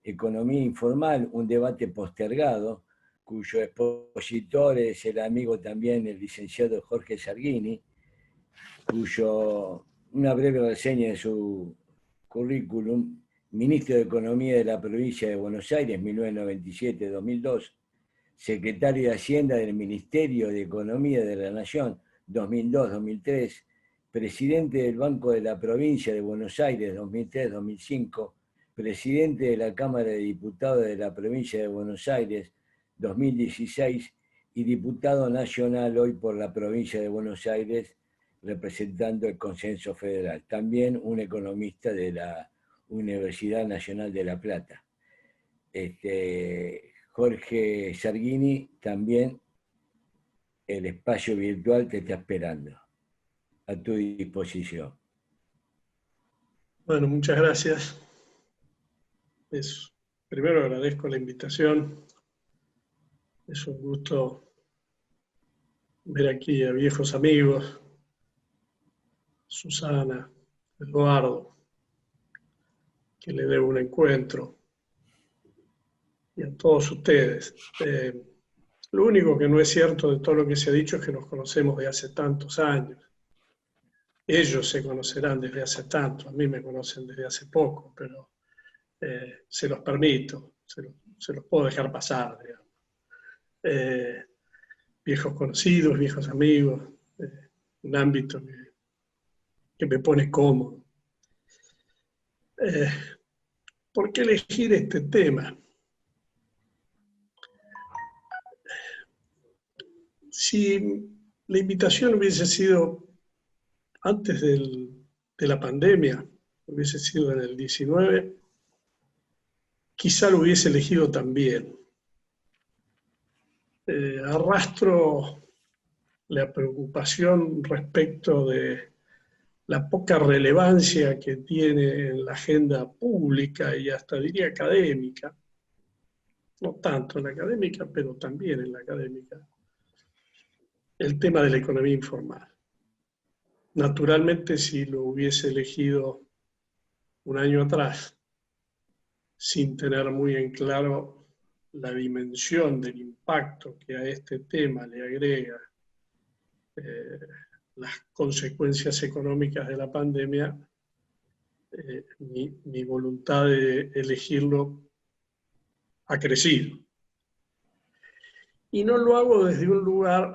Economía Informal, un debate postergado, cuyo expositor es el amigo también, el licenciado Jorge Sargini, una breve reseña de su currículum: ministro de Economía de la provincia de Buenos Aires, 1997-2002, secretario de Hacienda del Ministerio de Economía de la Nación, 2002-2003, presidente del Banco de la Provincia de Buenos Aires, 2003-2005, presidente de la Cámara de Diputados de la Provincia de Buenos Aires, 2016, y diputado nacional hoy por la Provincia de Buenos Aires, representando el Consenso Federal. También un economista de la Universidad Nacional de La Plata. Jorge Sargini, también el espacio virtual te está esperando, a tu disposición. Bueno, muchas gracias. Primero agradezco la invitación. Es un gusto ver aquí a viejos amigos, Susana, Eduardo, que le debo un encuentro, y a todos ustedes. Lo único que no es cierto de todo lo que se ha dicho es que nos conocemos de hace tantos años. Ellos se conocerán desde hace tanto, a mí me conocen desde hace poco, pero se los permito, se los puedo dejar pasar, digamos. Viejos conocidos, viejos amigos, un ámbito que me pone cómodo. ¿Por qué elegir este tema? Si la invitación hubiese sido antes de la pandemia, hubiese sido en el 19, quizá lo hubiese elegido también. Arrastro la preocupación respecto de la poca relevancia que tiene en la agenda pública y hasta diría académica, no tanto en la académica, pero también en la académica, el tema de la economía informal. Naturalmente, si lo hubiese elegido un año atrás, sin tener muy en claro la dimensión del impacto que a este tema le agrega las consecuencias económicas de la pandemia, mi voluntad de elegirlo ha crecido. Y no lo hago desde un lugar,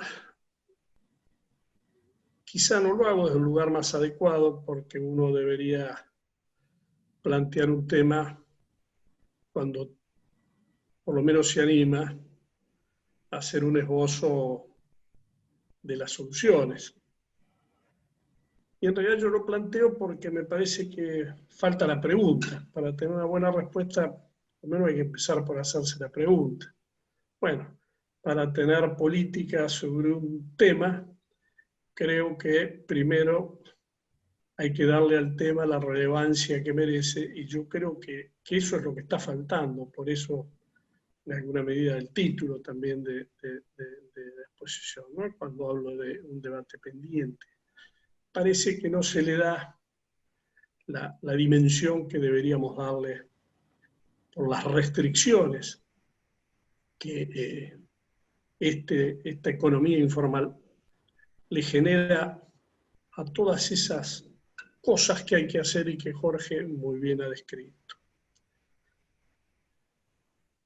quizá no lo hago desde un lugar más adecuado, porque uno debería plantear un tema cuando por lo menos se anima a hacer un esbozo de las soluciones. Y en realidad yo lo planteo porque me parece que falta la pregunta. Para tener una buena respuesta, por lo menos hay que empezar por hacerse la pregunta. Bueno, para tener política sobre un tema, creo que primero hay que darle al tema la relevancia que merece, y yo creo que eso es lo que está faltando. Por eso, en alguna medida, el título también de la exposición, ¿no? Cuando hablo de un debate pendiente, parece que no se le da la dimensión que deberíamos darle por las restricciones que esta economía informal le genera a todas esas cosas que hay que hacer y que Jorge muy bien ha descrito.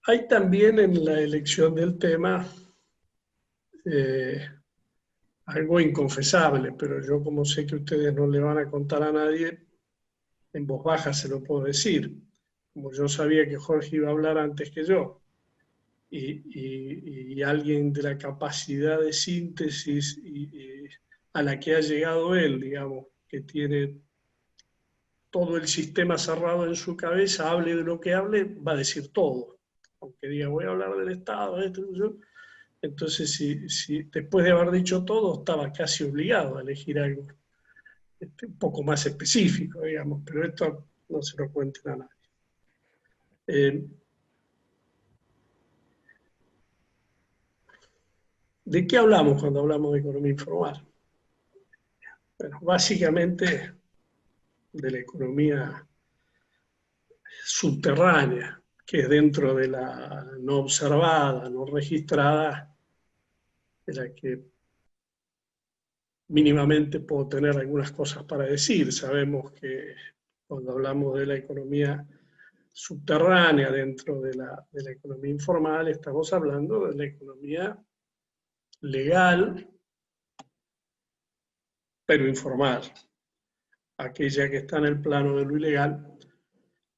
Hay también en la elección del tema algo inconfesable, pero yo, como sé que ustedes no le van a contar a nadie, en voz baja se lo puedo decir. Como yo sabía que Jorge iba a hablar antes que yo, y alguien de la capacidad de síntesis a la que ha llegado él, digamos, que tiene todo el sistema cerrado en su cabeza, hable de lo que hable, va a decir todo. Aunque diga, voy a hablar del Estado, entonces si después de haber dicho todo, estaba casi obligado a elegir algo un poco más específico, digamos, pero esto no se lo cuenten a nadie. ¿De qué hablamos cuando hablamos de economía informal? Bueno, básicamente de la economía subterránea, que es dentro de la no observada, no registrada, de la que mínimamente puedo tener algunas cosas para decir. Sabemos que cuando hablamos de la economía subterránea dentro de la economía informal, estamos hablando de la economía legal, pero informal. Aquella que está en el plano de lo ilegal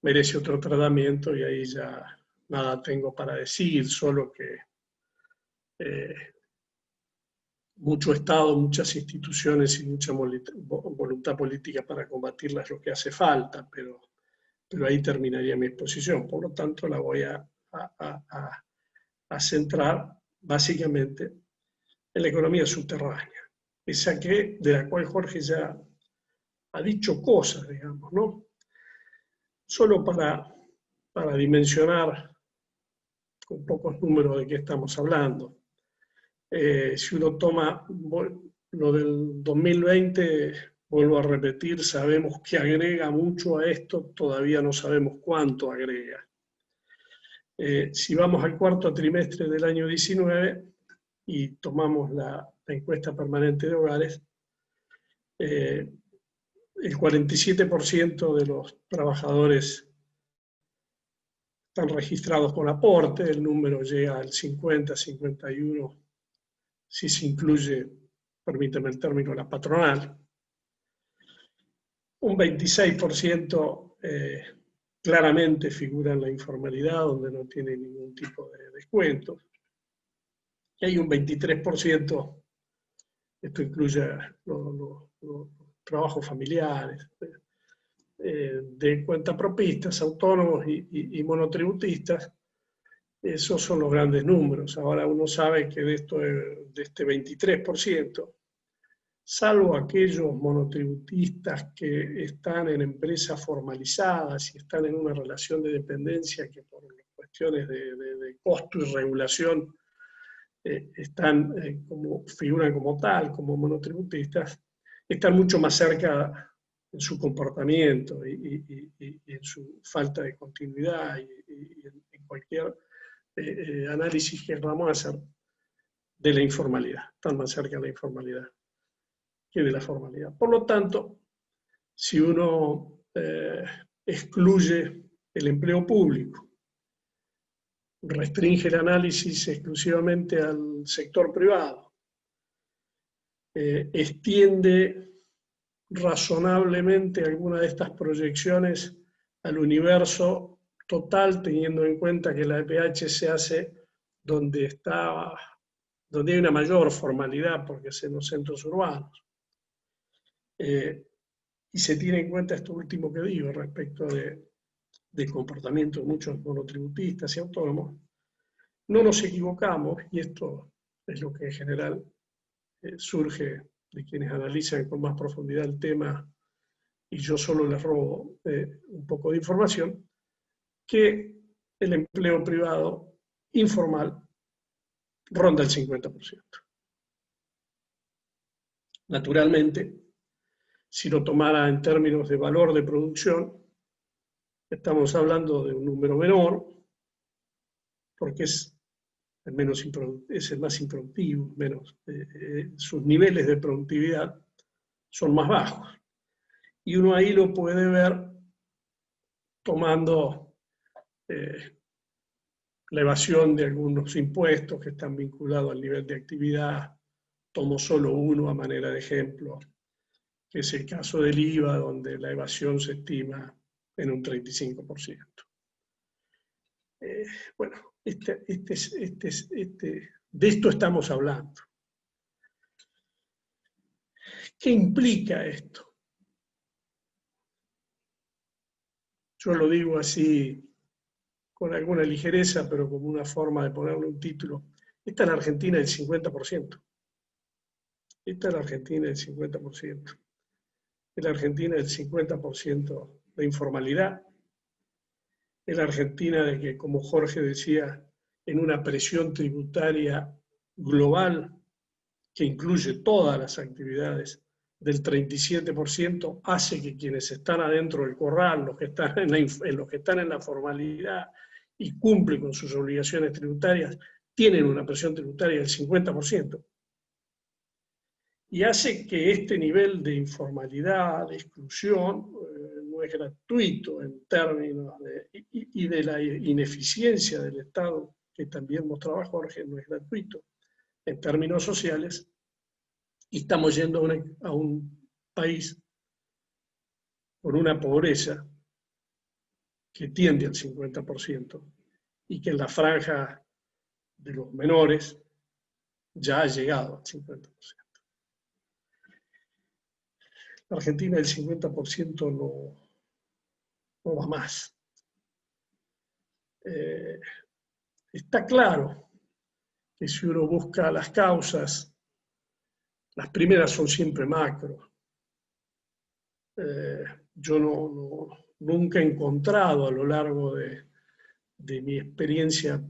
merece otro tratamiento y ahí ya nada tengo para decir, solo que mucho Estado, muchas instituciones y mucha voluntad política para combatirlas es lo que hace falta, pero ahí terminaría mi exposición. Por lo tanto, la voy a centrar básicamente en la economía subterránea, esa de la cual Jorge ya ha dicho cosas, digamos, ¿no? Solo para dimensionar con pocos números de qué estamos hablando. Si uno toma lo del 2020, vuelvo a repetir, sabemos que agrega mucho a esto, todavía no sabemos cuánto agrega. Si vamos al cuarto trimestre del año 19 y tomamos la encuesta permanente de hogares, el 47% de los trabajadores están registrados con aporte, el número llega al 50, 51, si se incluye, permíteme el término, la patronal. Un 26% claramente figura en la informalidad, donde no tiene ningún tipo de descuento. Y hay un 23%, esto incluye los trabajos familiares, de cuentapropistas, autónomos y monotributistas. Esos son los grandes números. Ahora uno sabe que de este 23%, salvo aquellos monotributistas que están en empresas formalizadas y están en una relación de dependencia que por cuestiones de costo y regulación figuran como tal, como monotributistas, están mucho más cerca en su comportamiento y en su falta de continuidad y en cualquier análisis que vamos a hacer de la informalidad. Están más cerca de la informalidad que de la formalidad. Por lo tanto, si uno excluye el empleo público, restringe el análisis exclusivamente al sector privado, extiende razonablemente alguna de estas proyecciones al universo total, teniendo en cuenta que la EPH se hace donde hay una mayor formalidad, porque es en los centros urbanos. Y se tiene en cuenta esto último que digo respecto de comportamiento de muchos monotributistas y autónomos, no nos equivocamos, y esto es lo que en general surge de quienes analizan con más profundidad el tema, y yo solo les robo un poco de información, que el empleo privado informal ronda el 50%. Naturalmente, si lo tomara en términos de valor de producción, estamos hablando de un número menor, porque es el más improductivo, sus niveles de productividad son más bajos. Y uno ahí lo puede ver tomando la evasión de algunos impuestos que están vinculados al nivel de actividad. Tomo solo uno a manera de ejemplo, que es el caso del IVA, donde la evasión se estima en un 35%. Bueno, de esto estamos hablando. ¿Qué implica esto? Yo lo digo así con alguna ligereza, pero como una forma de ponerle un título. Esta es la Argentina del 50%. Esta es la Argentina del 50%. Es la Argentina del 50% de informalidad. Es la Argentina de que, como Jorge decía, en una presión tributaria global que incluye todas las actividades del 37%, hace que quienes están adentro del corral, los que están en la formalidad y cumple con sus obligaciones tributarias, tienen una presión tributaria del 50%, y hace que este nivel de informalidad, de exclusión, no es gratuito en términos y de la ineficiencia del Estado, que también mostraba Jorge, no es gratuito en términos sociales, y estamos yendo a un país con una pobreza que tiende al 50% y que en la franja de los menores ya ha llegado al 50%. La Argentina el 50% no va más. Está claro que si uno busca las causas, las primeras son siempre macro. Yo nunca he encontrado a lo largo de mi experiencia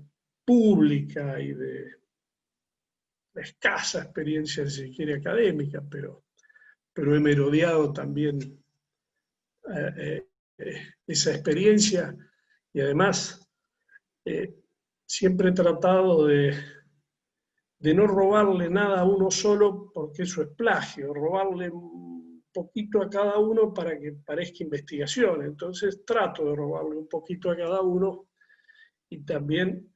pública y de la escasa experiencia, si se quiere, académica, pero he merodeado también esa experiencia, y además siempre he tratado de no robarle nada a uno solo, porque eso es plagio, robarle un poquito a cada uno para que parezca investigación. Entonces trato de robarle un poquito a cada uno, y también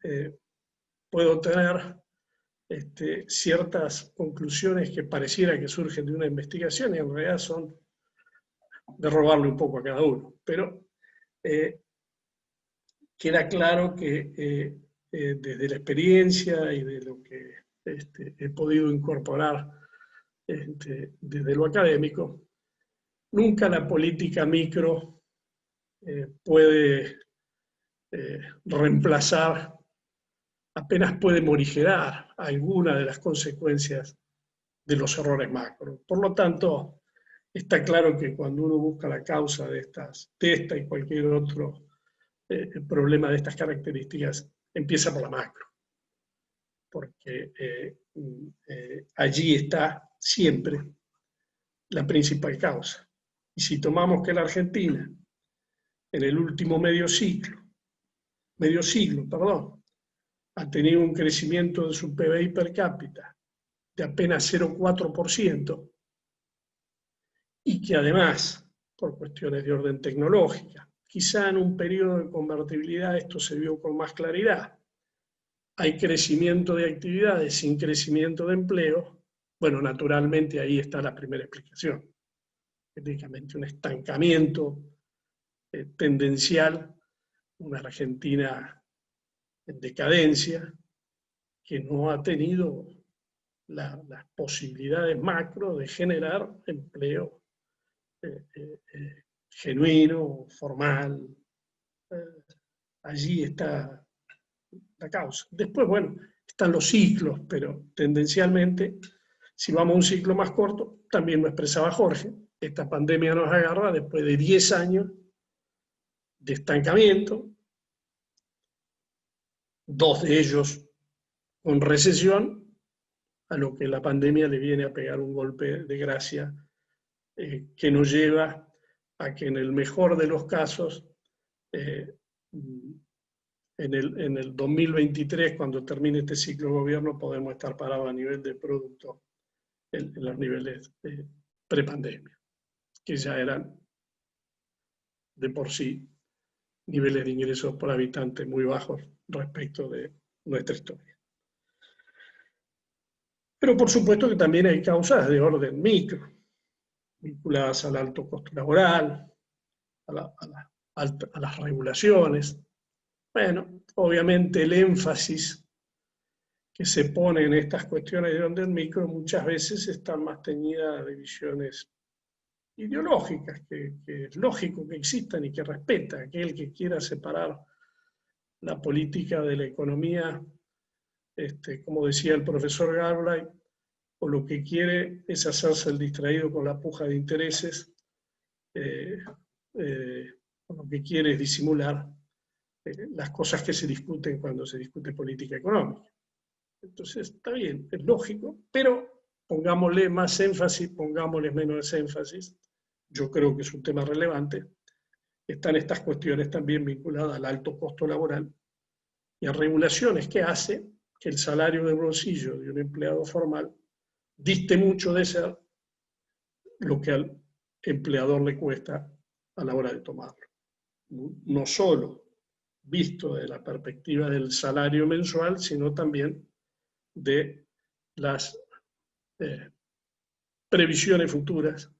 puedo tener ciertas conclusiones que pareciera que surgen de una investigación y en realidad son de robarle un poco a cada uno. Pero queda claro que desde la experiencia y de lo que he podido incorporar desde lo académico, nunca la política micro puede reemplazar, apenas puede morigerar alguna de las consecuencias de los errores macro. Por lo tanto, está claro que cuando uno busca la causa de esta y cualquier otro problema de estas características, empieza por la macro, porque allí está siempre la principal causa. Y si tomamos que la Argentina, en el último medio siglo, ha tenido un crecimiento de su PBI per cápita de apenas 0,4%, y que además, por cuestiones de orden tecnológica, quizá en un periodo de convertibilidad esto se vio con más claridad, hay crecimiento de actividades sin crecimiento de empleo, bueno, naturalmente ahí está la primera explicación. Prácticamente un estancamiento tendencial, una Argentina en decadencia, que no ha tenido las posibilidades macro de generar empleo genuino, formal. Allí está la causa. Después, bueno, están los ciclos, pero tendencialmente, si vamos a un ciclo más corto, también lo expresaba Jorge, esta pandemia nos agarra después de 10 años de estancamiento, 2 de ellos con recesión, a lo que la pandemia le viene a pegar un golpe de gracia que nos lleva a que en el mejor de los casos, en el 2023, cuando termine este ciclo de gobierno, podemos estar parados a nivel de producto en los niveles prepandemia, que ya eran de por sí niveles de ingresos por habitante muy bajos respecto de nuestra historia. Pero por supuesto que también hay causas de orden micro, vinculadas al alto costo laboral, a las regulaciones. Bueno, obviamente el énfasis que se pone en estas cuestiones de orden micro muchas veces están más teñidas de visiones ideológicas, que es lógico que existan y que respeta. Aquel que quiera separar la política de la economía, como decía el profesor Garblay, o lo que quiere es hacerse el distraído con la puja de intereses, o lo que quiere es disimular las cosas que se discuten cuando se discute política económica. Entonces, está bien, es lógico, pero pongámosle más énfasis, pongámosle menos énfasis. Yo creo que es un tema relevante. Están estas cuestiones también vinculadas al alto costo laboral y a regulaciones que hace que el salario de bolsillo de un empleado formal diste mucho de ser lo que al empleador le cuesta a la hora de tomarlo. No solo visto desde la perspectiva del salario mensual, sino también de las previsiones futuras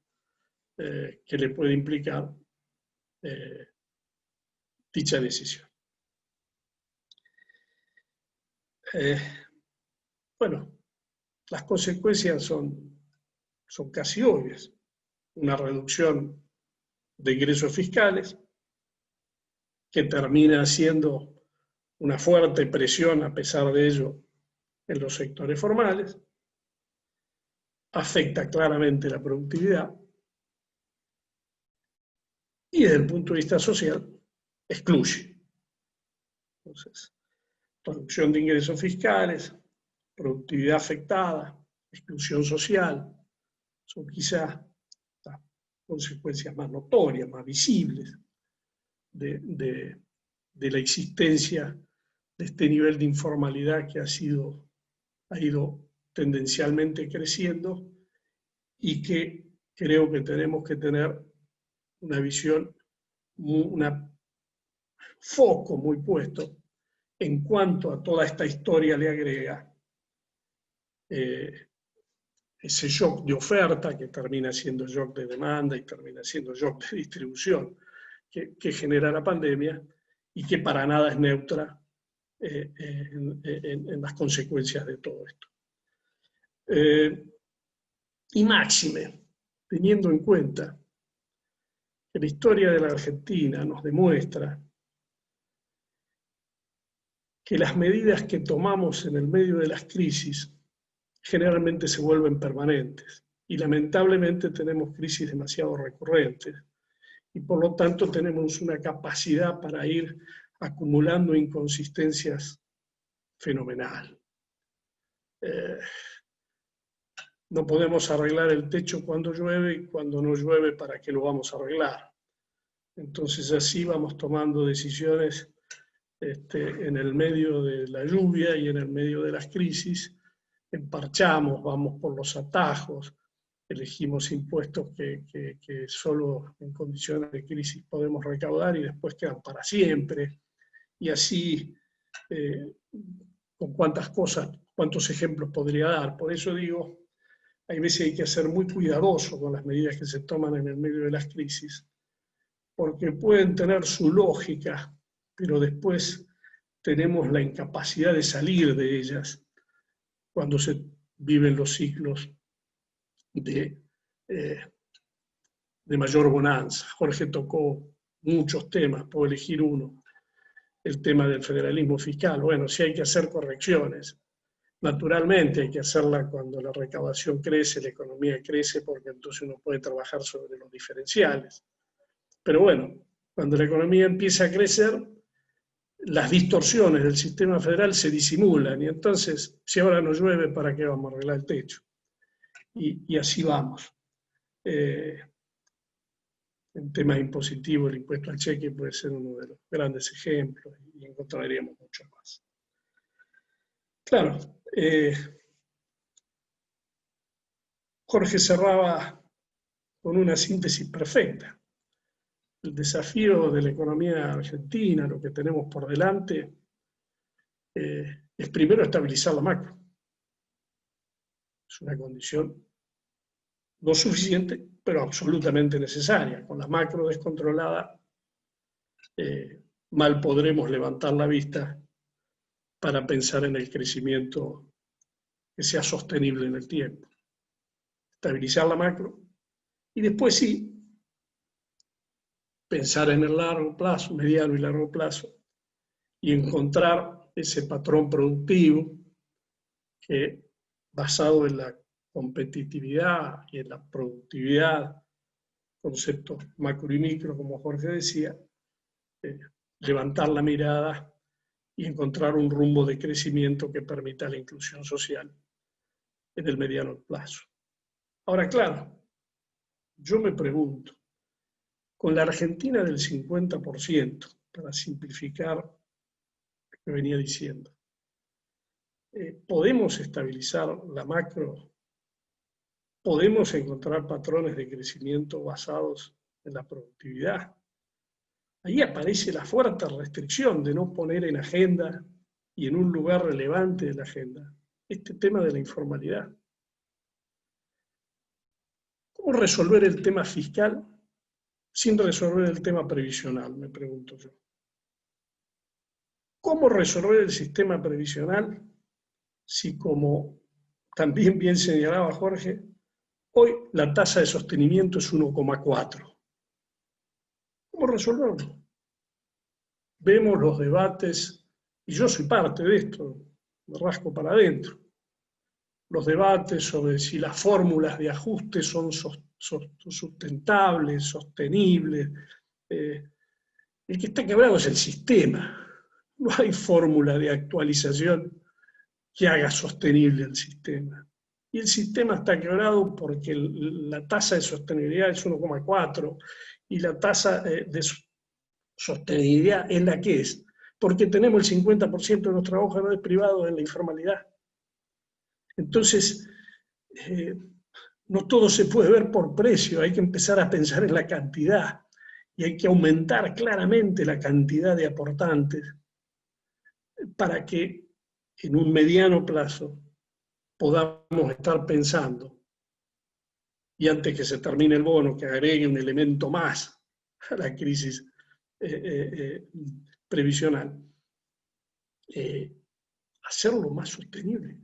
que le puede implicar dicha decisión. Bueno, las consecuencias son casi obvias. Una reducción de ingresos fiscales que termina siendo una fuerte presión, a pesar de ello, en los sectores formales, afecta claramente la productividad y desde el punto de vista social excluye. Entonces, reducción de ingresos fiscales, productividad afectada, exclusión social, son quizás las consecuencias más notorias, más visibles de la existencia de este nivel de informalidad que ha ido tendencialmente creciendo y que creo que tenemos que tener una visión, un foco muy puesto en cuanto a toda esta historia le agrega ese shock de oferta que termina siendo shock de demanda y termina siendo shock de distribución que genera la pandemia y que para nada es neutra en las consecuencias de todo esto. Y máxime, teniendo en cuenta que la historia de la Argentina nos demuestra que las medidas que tomamos en el medio de las crisis generalmente se vuelven permanentes y lamentablemente tenemos crisis demasiado recurrentes y por lo tanto tenemos una capacidad para ir acumulando inconsistencias fenomenal. No podemos arreglar el techo cuando llueve y cuando no llueve, ¿para qué lo vamos a arreglar? Entonces así vamos tomando decisiones en el medio de la lluvia y en el medio de las crisis, emparchamos, vamos por los atajos, elegimos impuestos que solo en condiciones de crisis podemos recaudar y después quedan para siempre. Y así, con cuántos ejemplos podría dar. Por eso digo, hay veces hay que ser muy cuidadoso con las medidas que se toman en el medio de las crisis, porque pueden tener su lógica, pero después tenemos la incapacidad de salir de ellas cuando se viven los ciclos de mayor bonanza. Jorge tocó muchos temas, puedo elegir uno, el tema del federalismo fiscal. Bueno, sí hay que hacer correcciones. Naturalmente hay que hacerla cuando la recaudación crece, la economía crece, porque entonces uno puede trabajar sobre los diferenciales. Pero bueno, cuando la economía empieza a crecer, las distorsiones del sistema federal se disimulan y entonces, si ahora no llueve, ¿para qué vamos a arreglar el techo? Y así vamos. En temas impositivos, el impuesto al cheque puede ser uno de los grandes ejemplos y encontraríamos mucho más. Claro, Jorge cerraba con una síntesis perfecta. El desafío de la economía argentina, lo que tenemos por delante, es primero estabilizar la macro. Es una condición no suficiente, pero absolutamente necesaria. Con la macro descontrolada, mal podremos levantar la vista para pensar en el crecimiento que sea sostenible en el tiempo. Estabilizar la macro y después sí, pensar en el largo plazo, mediano y largo plazo, y encontrar ese patrón productivo que, basado en la competitividad y en la productividad, conceptos macro y micro, como Jorge decía, levantar la mirada y encontrar un rumbo de crecimiento que permita la inclusión social en el mediano plazo. Ahora, claro, yo me pregunto, con la Argentina del 50%, para simplificar que venía diciendo. Podemos estabilizar la macro, podemos encontrar patrones de crecimiento basados en la productividad. Ahí aparece la fuerte restricción de no poner en agenda y en un lugar relevante de la agenda este tema de la informalidad. ¿Cómo resolver el tema fiscal sin resolver el tema previsional? Me pregunto yo. ¿Cómo resolver el sistema previsional si, como también bien señalaba Jorge, hoy la tasa de sostenimiento es 1,4? ¿Cómo resolverlo? Vemos los debates, y yo soy parte de esto, me rasco para adentro, los debates sobre si las fórmulas de ajuste son sustentables, sostenibles. El que está quebrado es el sistema. No hay fórmula de actualización que haga sostenible el sistema. Y el sistema está quebrado porque la tasa de sostenibilidad es 1,4 y la tasa de sostenibilidad es la que es, porque tenemos el 50% de nuestros trabajadores privados en la informalidad. Entonces, no todo se puede ver por precio, hay que empezar a pensar en la cantidad y hay que aumentar claramente la cantidad de aportantes para que en un mediano plazo podamos estar pensando, y antes que se termine el bono, que agregue un elemento más a la crisis previsional, hacerlo más sostenible.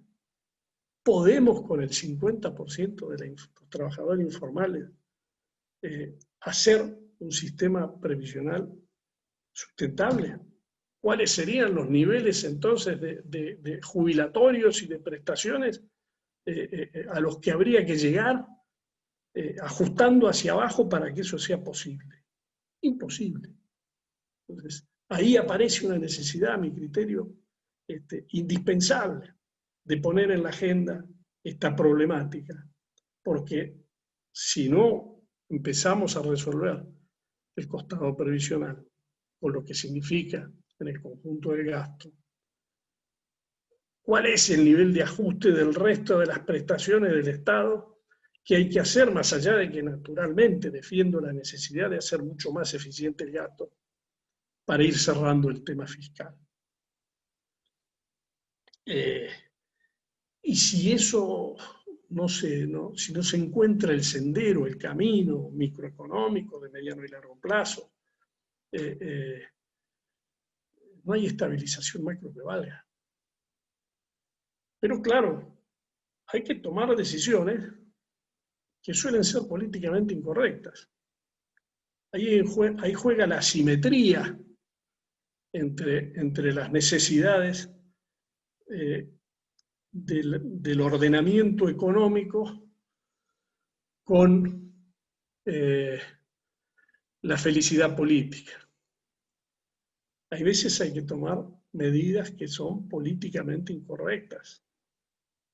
Podemos con el 50% de los trabajadores informales hacer un sistema previsional sustentable. ¿Cuáles serían los niveles entonces de jubilatorios y de prestaciones a los que habría que llegar ajustando hacia abajo para que eso sea posible? Imposible. Entonces, ahí aparece una necesidad, a mi criterio, indispensable de poner en la agenda esta problemática, porque si no empezamos a resolver el costado previsional, con lo que significa en el conjunto del gasto, cuál es el nivel de ajuste del resto de las prestaciones del Estado que hay que hacer, más allá de que naturalmente defiendo la necesidad de hacer mucho más eficiente el gasto, para ir cerrando el tema fiscal. Y si eso si no se encuentra el sendero, el camino microeconómico de mediano y largo plazo, no hay estabilización macro que valga. Pero claro, hay que tomar decisiones que suelen ser políticamente incorrectas. Ahí juega la asimetría entre las necesidades del ordenamiento económico con la felicidad política. Hay veces hay que tomar medidas que son políticamente incorrectas,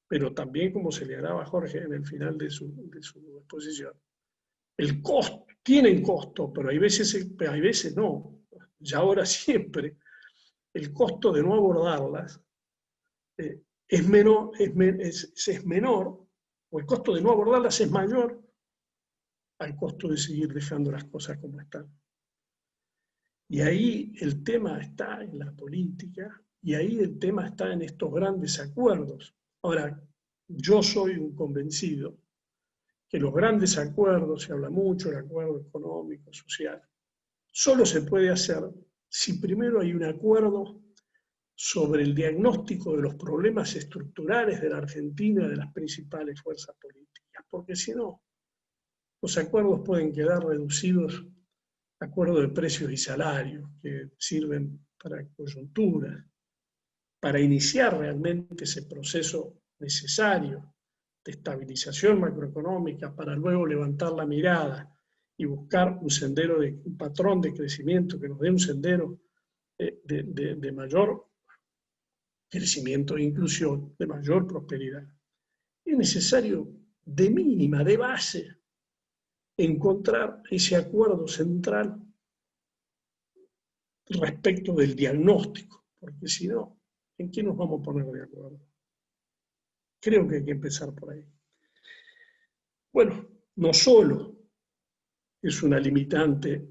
pero también, como se le hablaba a Jorge en el final de su exposición, el costo, tienen costo, pero hay veces no, y ahora siempre, el costo de no abordarlas es menor, o el costo de no abordarlas es mayor al costo de seguir dejando las cosas como están. Y ahí el tema está en la política, y ahí el tema está en estos grandes acuerdos. Ahora, yo soy un convencido que los grandes acuerdos, se habla mucho del acuerdo económico, social, solo se puede hacer si primero hay un acuerdo sobre el diagnóstico de los problemas estructurales de la Argentina y de las principales fuerzas políticas, porque si no, los acuerdos pueden quedar reducidos a acuerdos de precios y salarios, que sirven para coyunturas, para iniciar realmente ese proceso necesario de estabilización macroeconómica, para luego levantar la mirada y buscar un patrón de crecimiento que nos dé un sendero de mayor crecimiento e inclusión, de mayor prosperidad. Es necesario, de mínima, de base, encontrar ese acuerdo central respecto del diagnóstico, porque si no, ¿en qué nos vamos a poner de acuerdo? Creo que hay que empezar por ahí. Bueno, no solo es una limitante,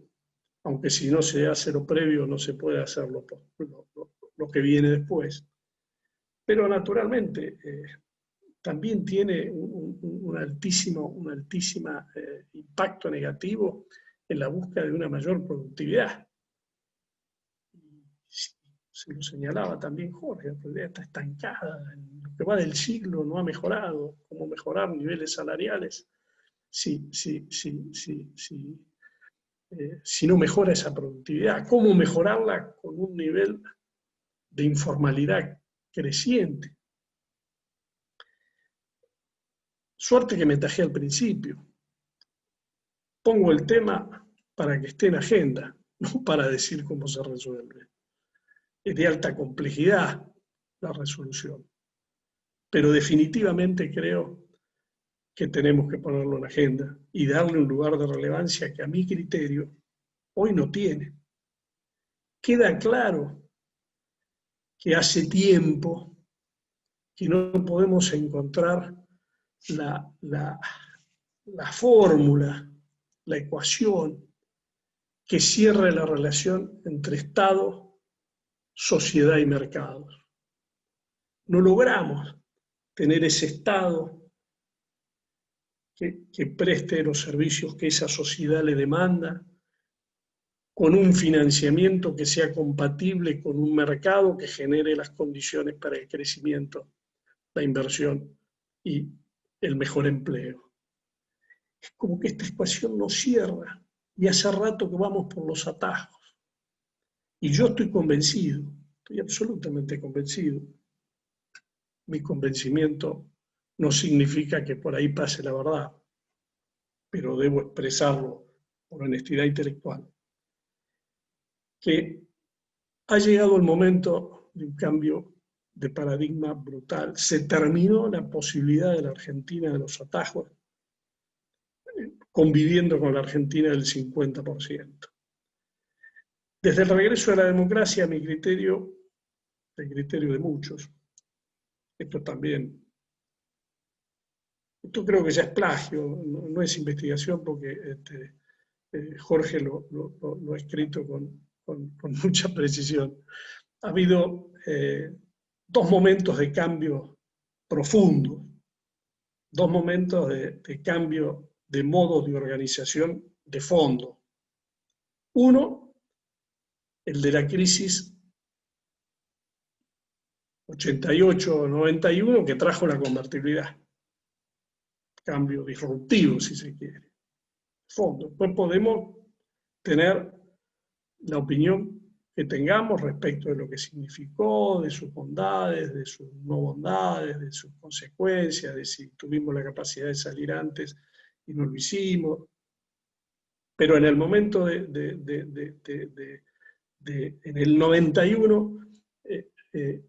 aunque si no se hace lo previo no se puede hacer lo que viene después, pero naturalmente también tiene un altísimo impacto negativo en la búsqueda de una mayor productividad. Se lo señalaba también Jorge, la productividad está estancada, en lo que va del siglo no ha mejorado. ¿Cómo mejorar niveles salariales si no mejora esa productividad? ¿Cómo mejorarla con un nivel de informalidad creciente? Suerte que me tajé al principio. Pongo el tema para que esté en agenda, no para decir cómo se resuelve. Es de alta complejidad la resolución, pero definitivamente creo que tenemos que ponerlo en agenda y darle un lugar de relevancia que a mi criterio hoy no tiene. Queda claro que hace tiempo que no podemos encontrar la fórmula, la ecuación que cierre la relación entre Estado, sociedad y mercados. No logramos tener ese Estado que preste los servicios que esa sociedad le demanda, con un financiamiento que sea compatible con un mercado que genere las condiciones para el crecimiento, la inversión y el mejor empleo. Es como que esta ecuación no cierra y hace rato que vamos por los atajos. Y yo estoy convencido, estoy absolutamente convencido. Mi convencimiento no significa que por ahí pase la verdad, pero debo expresarlo por honestidad intelectual, que ha llegado el momento de un cambio de paradigma brutal. Se terminó la posibilidad de la Argentina de los atajos, conviviendo con la Argentina del 50%. Desde el regreso de la democracia, mi criterio, el criterio de muchos, esto creo que ya es plagio, no es investigación porque Jorge lo ha escrito con mucha precisión. Ha habido dos momentos de cambio profundo, dos momentos de cambio de modo de organización de fondo. Uno, el de la crisis 88-91 que trajo la convertibilidad. Cambio disruptivo, si se quiere. Fondo. Después podemos tener la opinión que tengamos respecto de lo que significó, de sus bondades, de sus no bondades, de sus consecuencias, de si tuvimos la capacidad de salir antes y no lo hicimos. Pero en el momento en el 91,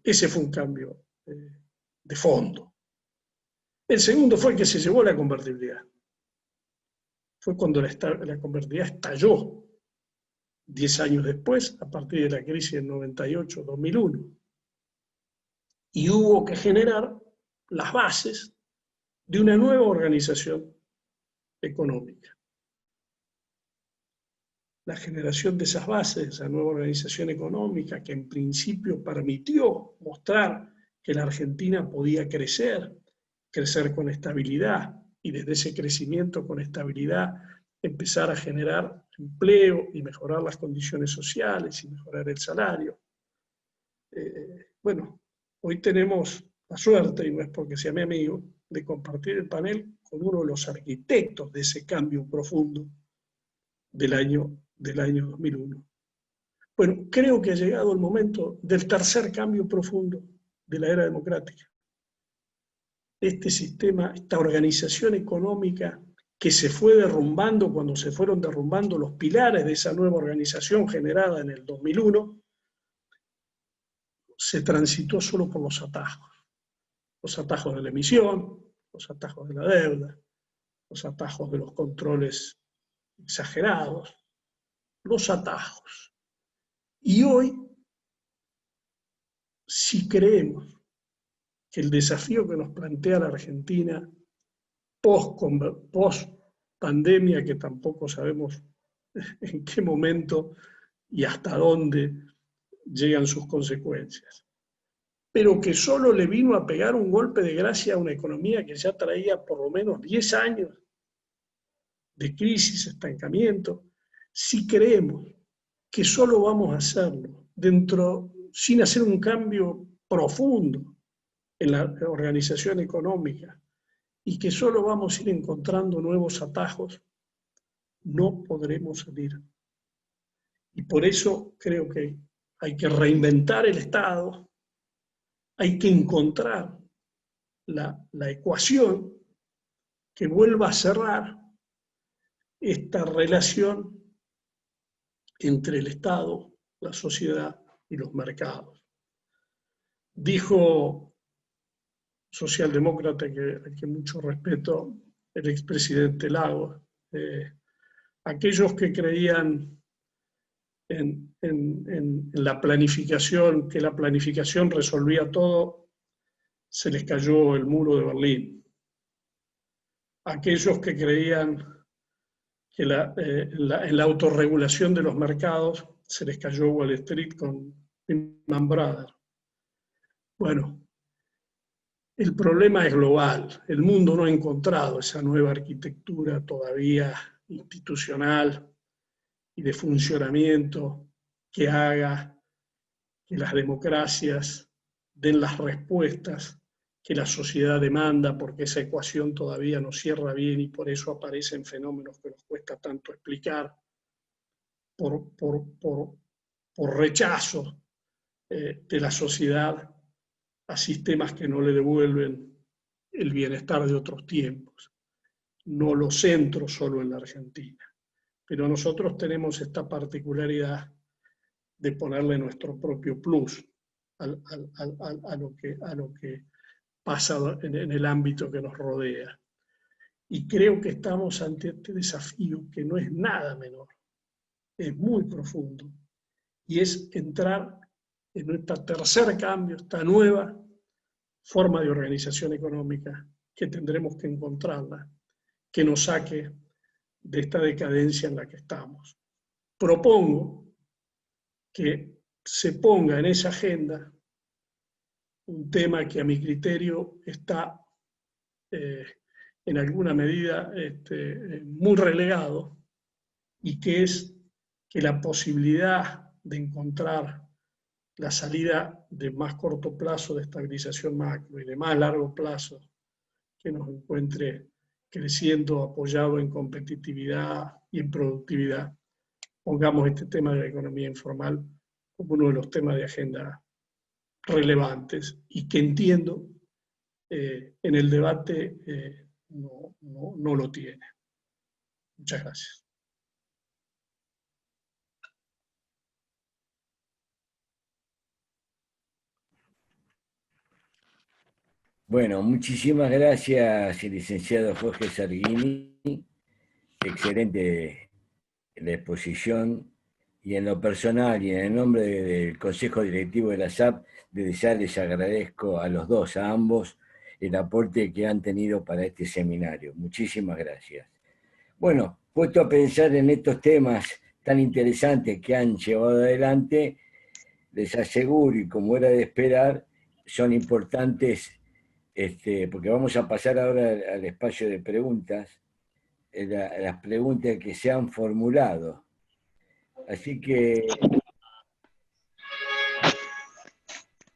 ese fue un cambio de fondo. El segundo fue el que se llevó la convertibilidad. Fue cuando la convertibilidad estalló 10 años después, a partir de la crisis del 98-2001. Y hubo que generar las bases de una nueva organización económica. La generación de esas bases, de esa nueva organización económica que en principio permitió mostrar que la Argentina podía crecer con estabilidad, y desde ese crecimiento con estabilidad empezar a generar empleo y mejorar las condiciones sociales y mejorar el salario. Bueno, hoy tenemos la suerte, y no es porque sea mi amigo, de compartir el panel con uno de los arquitectos de ese cambio profundo del año 2001. Bueno, creo que ha llegado el momento del tercer cambio profundo de la era democrática. Este sistema, esta organización económica que se fue derrumbando cuando se fueron derrumbando los pilares de esa nueva organización generada en el 2001, se transitó solo por los atajos de la emisión, los atajos de la deuda, los atajos de los controles exagerados, los atajos. Y hoy si creemos que el desafío que nos plantea la Argentina post pandemia, que tampoco sabemos en qué momento y hasta dónde llegan sus consecuencias, pero que solo le vino a pegar un golpe de gracia a una economía que ya traía por lo menos 10 años de crisis, estancamiento, si creemos que solo vamos a hacerlo sin hacer un cambio profundo en la organización económica y que solo vamos a ir encontrando nuevos atajos, no podremos salir. Y por eso creo que hay que reinventar el Estado, hay que encontrar la ecuación que vuelva a cerrar esta relación entre el Estado, la sociedad y los mercados. Dijo socialdemócrata a que mucho respeto, el expresidente Lagos, aquellos que creían en la planificación, que la planificación resolvía todo, se les cayó el muro de Berlín. Aquellos que creían que en la autorregulación de los mercados se les cayó Wall Street con Lehman Brothers. Bueno, el problema es global. El mundo no ha encontrado esa nueva arquitectura todavía institucional y de funcionamiento que haga que las democracias den las respuestas que la sociedad demanda, porque esa ecuación todavía no cierra bien y por eso aparecen fenómenos que nos cuesta tanto explicar, por rechazo de la sociedad a sistemas que no le devuelven el bienestar de otros tiempos. No lo centro solo en la Argentina, pero nosotros tenemos esta particularidad de ponerle nuestro propio plus a lo que pasa en el ámbito que nos rodea. Y creo que estamos ante este desafío que no es nada menor, es muy profundo, y es entrar en este tercer cambio, esta nueva forma de organización económica que tendremos que encontrarla, que nos saque de esta decadencia en la que estamos. Propongo que se ponga en esa agenda un tema que a mi criterio está en alguna medida muy relegado, y que es que la posibilidad de encontrar la salida de más corto plazo de estabilización macro y de más largo plazo que nos encuentre creciendo, apoyado en competitividad y en productividad, pongamos este tema de la economía informal como uno de los temas de agenda relevantes y que entiendo en el debate no lo tiene. Muchas gracias. Bueno, muchísimas gracias, licenciado Jorge Sargini. Excelente la exposición, y en lo personal y en el nombre del Consejo Directivo de la SAP, desde ya les agradezco a los dos, a ambos, el aporte que han tenido para este seminario. Muchísimas gracias. Bueno, puesto a pensar en estos temas tan interesantes que han llevado adelante, les aseguro, y como era de esperar, son importantes, porque vamos a pasar ahora al espacio de preguntas, las preguntas que se han formulado. Así que,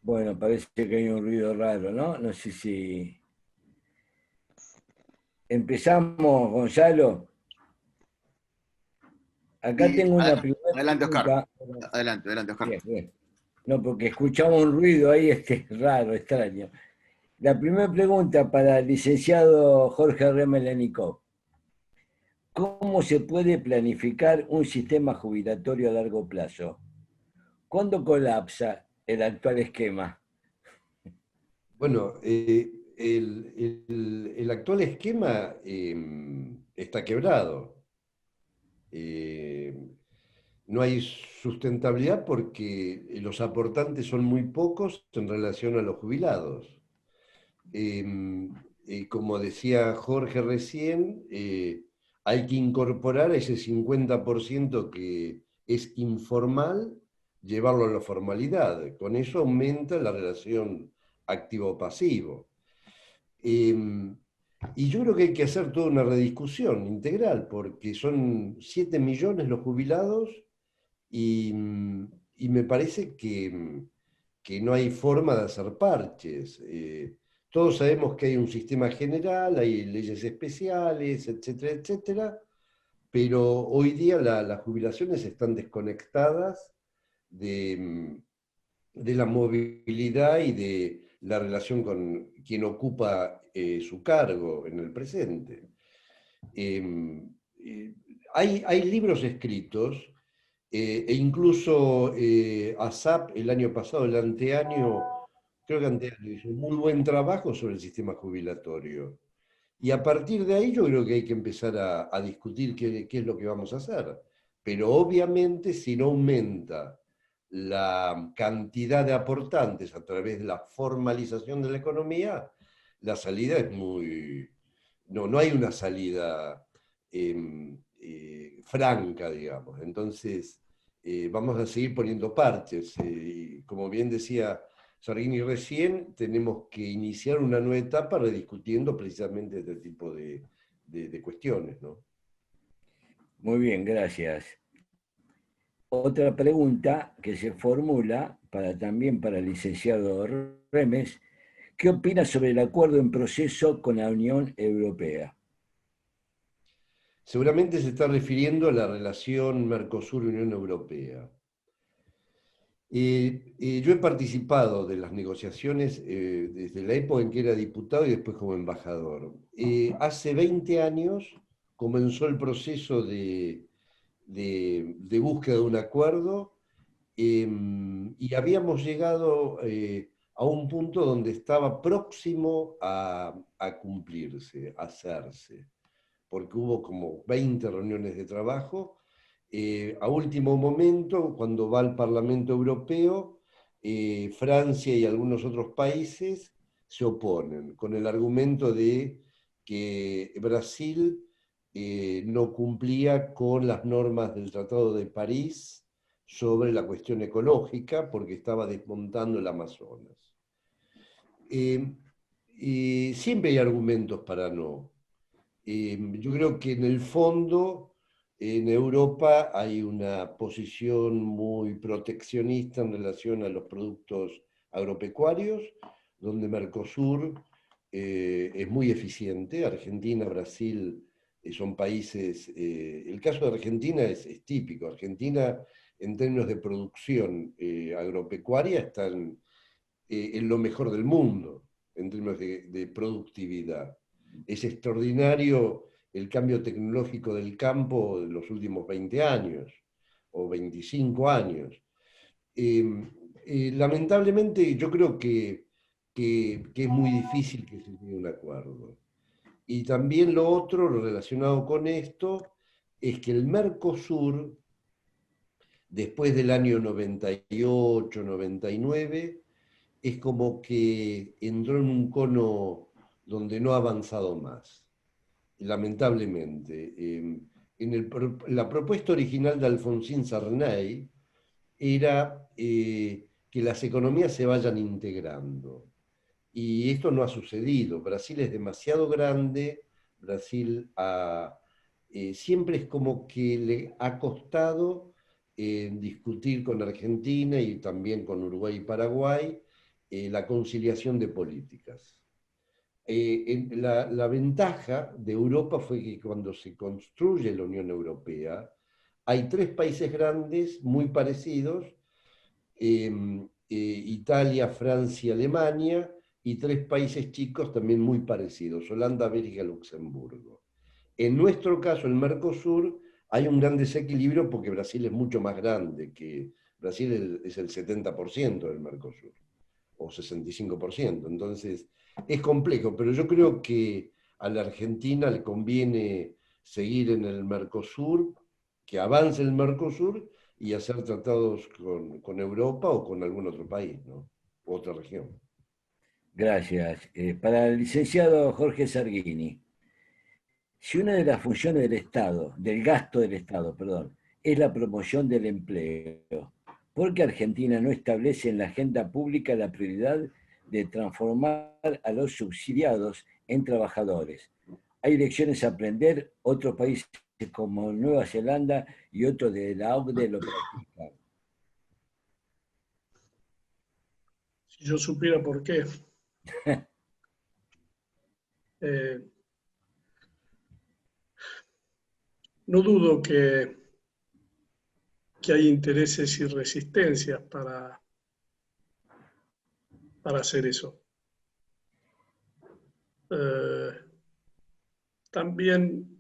bueno, parece que hay un ruido raro, ¿no? No sé si... Empezamos, Gonzalo. Acá tengo una primera adelante, pregunta. Oscar. Adelante, Oscar. Bien, bien. No, porque escuchamos un ruido ahí raro, extraño. La primera pregunta para el licenciado Jorge Remelenikov. ¿Cómo se puede planificar un sistema jubilatorio a largo plazo? ¿Cuándo colapsa el actual esquema? Bueno, el actual esquema está quebrado. no hay sustentabilidad porque los aportantes son muy pocos en relación a los jubilados. Como decía Jorge recién, hay que incorporar ese 50% que es informal, llevarlo a la formalidad. Con eso aumenta la relación activo-pasivo. Y yo creo que hay que hacer toda una rediscusión integral, porque son 7 millones los jubilados y, y me parece que no hay forma de hacer parches. Todos sabemos que hay un sistema general, hay leyes especiales, etcétera, etcétera, pero hoy día las jubilaciones están desconectadas de, de la movilidad y de la relación con quien ocupa su cargo en el presente. Eh, eh, hay libros escritos e incluso ASAP el año pasado, el anteaño, creo que anteaño, hizo un muy buen trabajo sobre el sistema jubilatorio. Y a partir de ahí yo creo que hay que empezar a discutir qué es lo que vamos a hacer. Pero obviamente si no aumenta la cantidad de aportantes a través de la formalización de la economía, la salida es muy... No, no hay una salida franca, digamos. Entonces, vamos a seguir poniendo parches. Y como bien decía Sargini recién, tenemos que iniciar una nueva etapa rediscutiendo precisamente este tipo de cuestiones, ¿no? Muy bien, gracias. Otra pregunta que se formula también para el licenciado Remes: ¿qué opina sobre el acuerdo en proceso con la Unión Europea? Seguramente se está refiriendo a la relación Mercosur-Unión Europea. Yo he participado de las negociaciones desde la época en que era diputado y después como embajador. Hace 20 años comenzó el proceso de búsqueda de un acuerdo y habíamos llegado a un punto donde estaba próximo a cumplirse, a hacerse, porque hubo como 20 reuniones de trabajo. A último momento, cuando va al Parlamento Europeo, Francia y algunos otros países se oponen con el argumento de que Brasil no cumplía con las normas del Tratado de París sobre la cuestión ecológica porque estaba desmontando el Amazonas. Siempre hay argumentos para no. Yo creo que en el fondo, en Europa hay una posición muy proteccionista en relación a los productos agropecuarios, donde Mercosur es muy eficiente. Argentina, Brasil son países, el caso de Argentina es típico. Argentina, en términos de producción agropecuaria, está en lo mejor del mundo, en términos de productividad. Es extraordinario el cambio tecnológico del campo de los últimos 20 años o 25 años. Lamentablemente yo creo que es muy difícil que se llegue a un acuerdo. Y también lo otro relacionado con esto es que el Mercosur, después del año 98, 99, es como que entró en un cono donde no ha avanzado más, lamentablemente. La propuesta original de Alfonsín Sarney era que las economías se vayan integrando. Y esto no ha sucedido. Brasil es demasiado grande, Brasil siempre es como que le ha costado discutir con Argentina y también con Uruguay y Paraguay la conciliación de políticas. La ventaja de Europa fue que cuando se construye la Unión Europea, hay tres países grandes muy parecidos, Italia, Francia, Alemania, y tres países chicos también muy parecidos, Holanda, Bélgica, Luxemburgo. En nuestro caso, el Mercosur, hay un gran desequilibrio porque Brasil es mucho más grande, que Brasil es el 70% del Mercosur, o 65%. Entonces, es complejo, pero yo creo que a la Argentina le conviene seguir en el Mercosur, que avance el Mercosur, y hacer tratados con Europa o con algún otro país, ¿no? Otra región. Gracias. Para el licenciado Jorge Sargini, si una de las funciones del Estado, del gasto del Estado, perdón, es la promoción del empleo, ¿por qué Argentina no establece en la agenda pública la prioridad de transformar a los subsidiados en trabajadores? Hay lecciones a aprender, otros países como Nueva Zelanda y otros de la OCDE lo practican. Si yo supiera por qué. Eh, no dudo que hay intereses y resistencias para hacer eso. También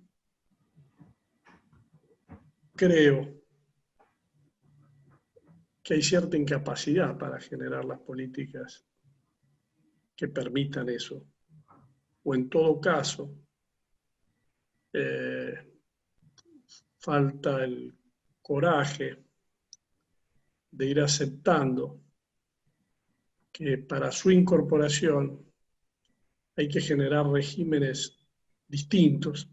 creo que hay cierta incapacidad para generar las políticas que permitan eso. O en todo caso, falta el coraje de ir aceptando que para su incorporación hay que generar regímenes distintos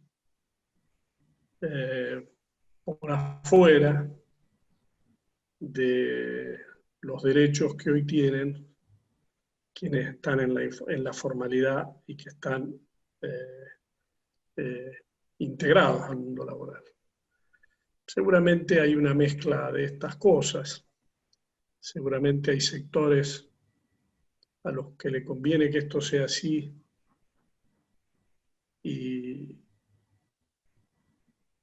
por afuera de los derechos que hoy tienen quienes están en la formalidad y que están integrados al mundo laboral. Seguramente hay una mezcla de estas cosas, seguramente hay sectores a los que le conviene que esto sea así y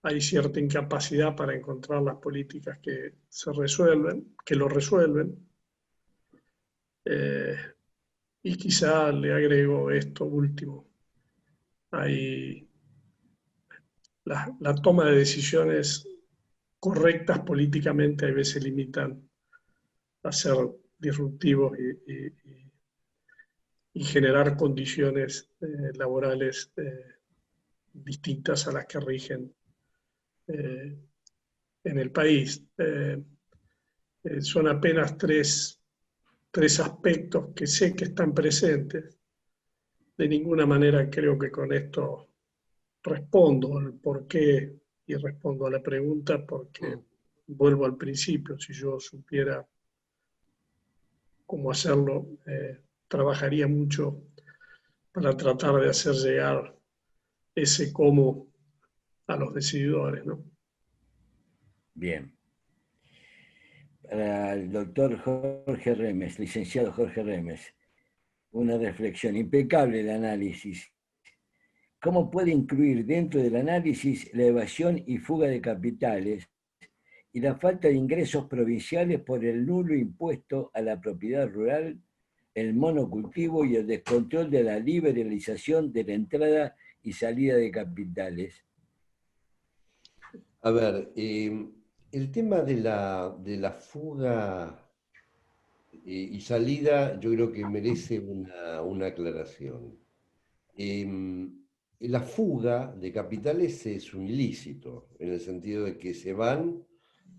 hay cierta incapacidad para encontrar las políticas que lo resuelven. Y quizá le agrego esto último. La toma de decisiones correctas políticamente a veces limitan a ser disruptivos y generar condiciones laborales distintas a las que rigen en el país. Son apenas tres aspectos que sé que están presentes. De ninguna manera creo que con esto respondo al por qué y respondo a la pregunta porque vuelvo al principio. Si yo supiera cómo hacerlo, trabajaría mucho para tratar de hacer llegar ese cómo a los decididores, ¿no? Bien. Para el doctor Jorge Remes, licenciado Jorge Remes, una reflexión. Impecable el análisis. ¿Cómo puede incluir dentro del análisis la evasión y fuga de capitales y la falta de ingresos provinciales por el nulo impuesto a la propiedad rural, el monocultivo y el descontrol de la liberalización de la entrada y salida de capitales? A ver, el tema de la fuga y salida yo creo que merece una aclaración. La fuga de capitales es un ilícito, en el sentido de que se van,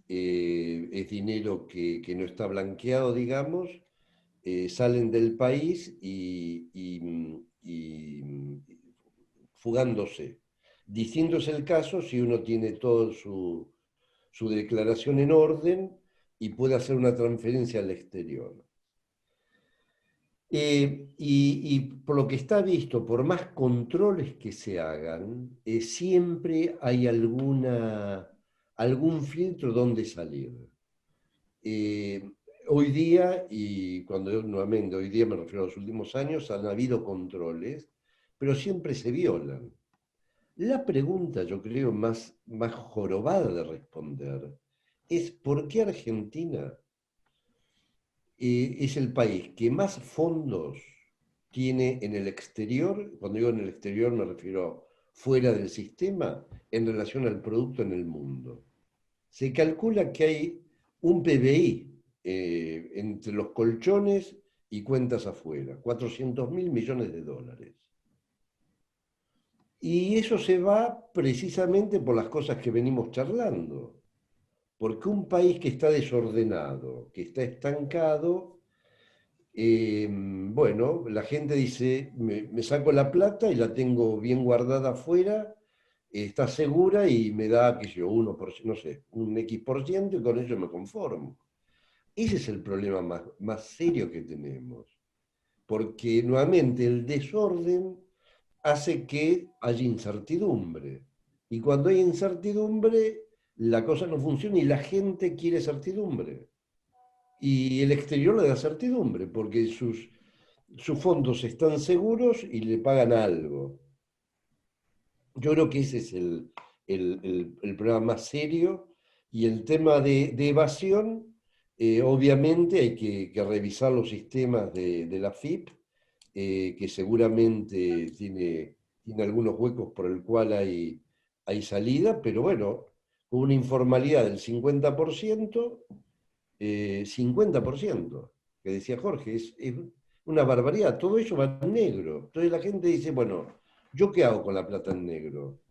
es dinero que no está blanqueado, digamos, salen del país y fugándose. Distinto es el caso si uno tiene toda su declaración en orden y puede hacer una transferencia al exterior. Y por lo que está visto, por más controles que se hagan, siempre hay algún filtro donde salir. Hoy día, y cuando yo nuevamente hoy día me refiero a los últimos años, han habido controles, pero siempre se violan. La pregunta, yo creo, más jorobada de responder es ¿por qué Argentina es el país que más fondos tiene en el exterior? Cuando digo en el exterior me refiero fuera del sistema, en relación al producto en el mundo. Se calcula que hay un PBI entre los colchones y cuentas afuera, 400.000 millones de dólares. Y eso se va precisamente por las cosas que venimos charlando. Porque un país que está desordenado, que está estancado, bueno, la gente dice, me saco la plata y la tengo bien guardada afuera, está segura y me da, qué sé yo, no sé, un X% y con eso me conformo. Ese es el problema más serio que tenemos, porque nuevamente el desorden hace que haya incertidumbre. Y cuando hay incertidumbre, la cosa no funciona y la gente quiere certidumbre. Y el exterior le da certidumbre, porque sus fondos están seguros y le pagan algo. Yo creo que ese es el problema más serio. Y el tema de evasión, obviamente hay que revisar los sistemas de la FIP, que seguramente tiene algunos huecos por el cual hay salida, pero bueno, con una informalidad del 50%, 50%, que decía Jorge, es una barbaridad. Todo eso va en negro. Entonces la gente dice, bueno, ¿yo qué hago con la plata en negro?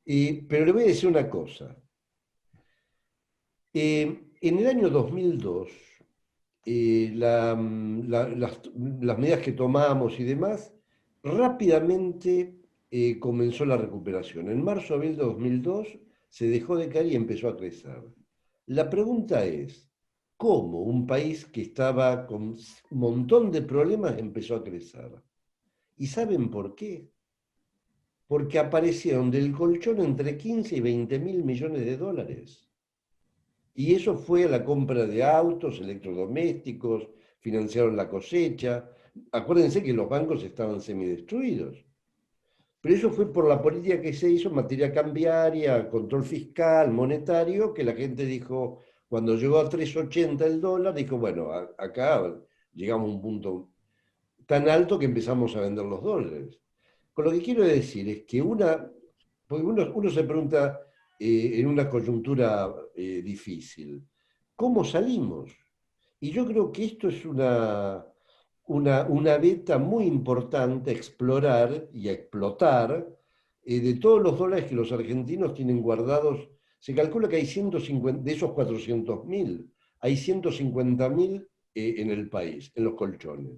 Pero le voy a decir una cosa. En el año 2002, las medidas que tomamos y demás, rápidamente comenzó la recuperación. En marzo-abril de 2002 se dejó de caer y empezó a crecer. La pregunta es, ¿cómo un país que estaba con un montón de problemas empezó a crecer? ¿Y saben por qué? Porque aparecieron del colchón entre 15 y 20 mil millones de dólares. Y eso fue a la compra de autos, electrodomésticos, financiaron la cosecha. Acuérdense que los bancos estaban semidestruidos. Pero eso fue por la política que se hizo en materia cambiaria, control fiscal, monetario, que la gente dijo, cuando llegó a 3,80 el dólar, dijo, bueno, acá llegamos a un punto tan alto que empezamos a vender los dólares. Con lo que quiero decir es que porque uno se pregunta en una coyuntura difícil, ¿cómo salimos? Y yo creo que esto es una beta muy importante a explorar y a explotar de todos los dólares que los argentinos tienen guardados. Se calcula que hay 150, de esos 400.000, hay 150.000 en el país, en los colchones.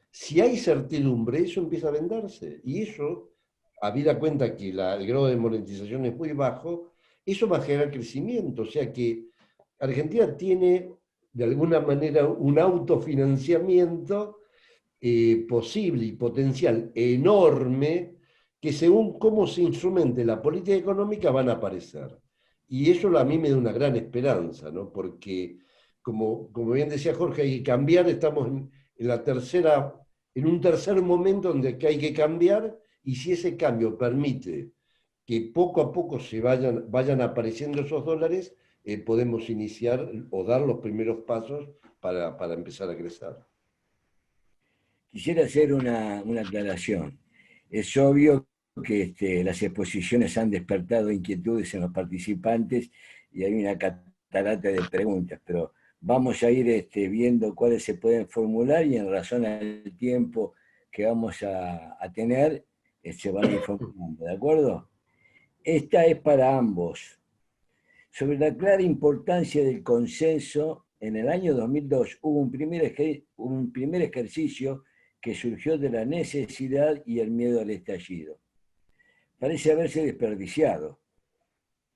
Si hay certidumbre, eso empieza a venderse. Y eso, habida cuenta que el grado de monetización es muy bajo, eso va a generar crecimiento. O sea que Argentina tiene, de alguna manera, un autofinanciamiento posible y potencial enorme que según cómo se instrumente la política económica van a aparecer. Y eso a mí me da una gran esperanza, ¿no? Porque, como bien decía Jorge, hay que cambiar, estamos en la tercera en un tercer momento donde hay que cambiar, y si ese cambio permite que poco a poco vayan apareciendo esos dólares, podemos iniciar o dar los primeros pasos para empezar a crecer. Quisiera hacer una aclaración. Es obvio que las exposiciones han despertado inquietudes en los participantes y hay una catarata de preguntas, pero vamos a ir viendo cuáles se pueden formular y en razón al tiempo que vamos a tener, se van a ir formulando, ¿de acuerdo? Esta es para ambos. Sobre la clara importancia del consenso, en el año 2002 hubo un primer ejercicio que surgió de la necesidad y el miedo al estallido. Parece haberse desperdiciado.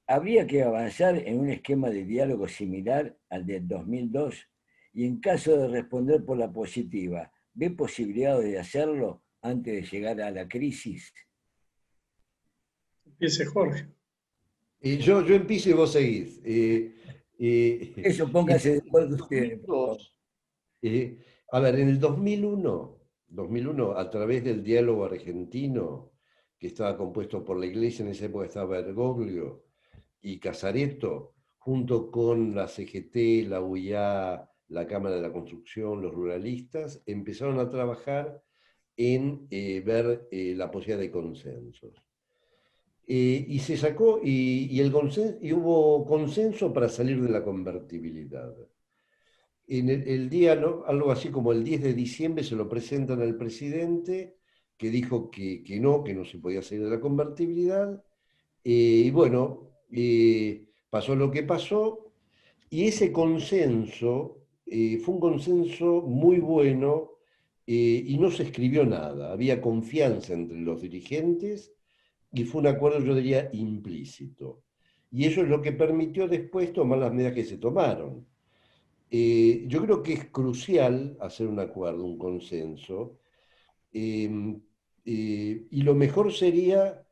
Habría que avanzar en un esquema de diálogo similar al del 2002 y en caso de responder por la positiva, ¿ve posibilidades de hacerlo antes de llegar a la crisis? Empiece Jorge. Yo empiezo y vos seguís. Eso En póngase de el acuerdo ustedes, por favor. 2002, a ver, en el 2001, a través del diálogo argentino, que estaba compuesto por la Iglesia, en esa época estaba Bergoglio y Casareto, junto con la CGT, la UIA, la Cámara de la Construcción, los ruralistas, empezaron a trabajar en ver la posibilidad de consensos. Y se sacó, y hubo consenso para salir de la convertibilidad. En el día, ¿no? Algo así como el 10 de diciembre, se lo presentan al presidente, que dijo que no se podía salir de la convertibilidad. Y bueno, pasó lo que pasó, y ese consenso fue un consenso muy bueno y no se escribió nada, había confianza entre los dirigentes y fue un acuerdo, yo diría, implícito. Y eso es lo que permitió después tomar las medidas que se tomaron. Yo creo que es crucial hacer un acuerdo, un consenso, eh, y lo mejor sería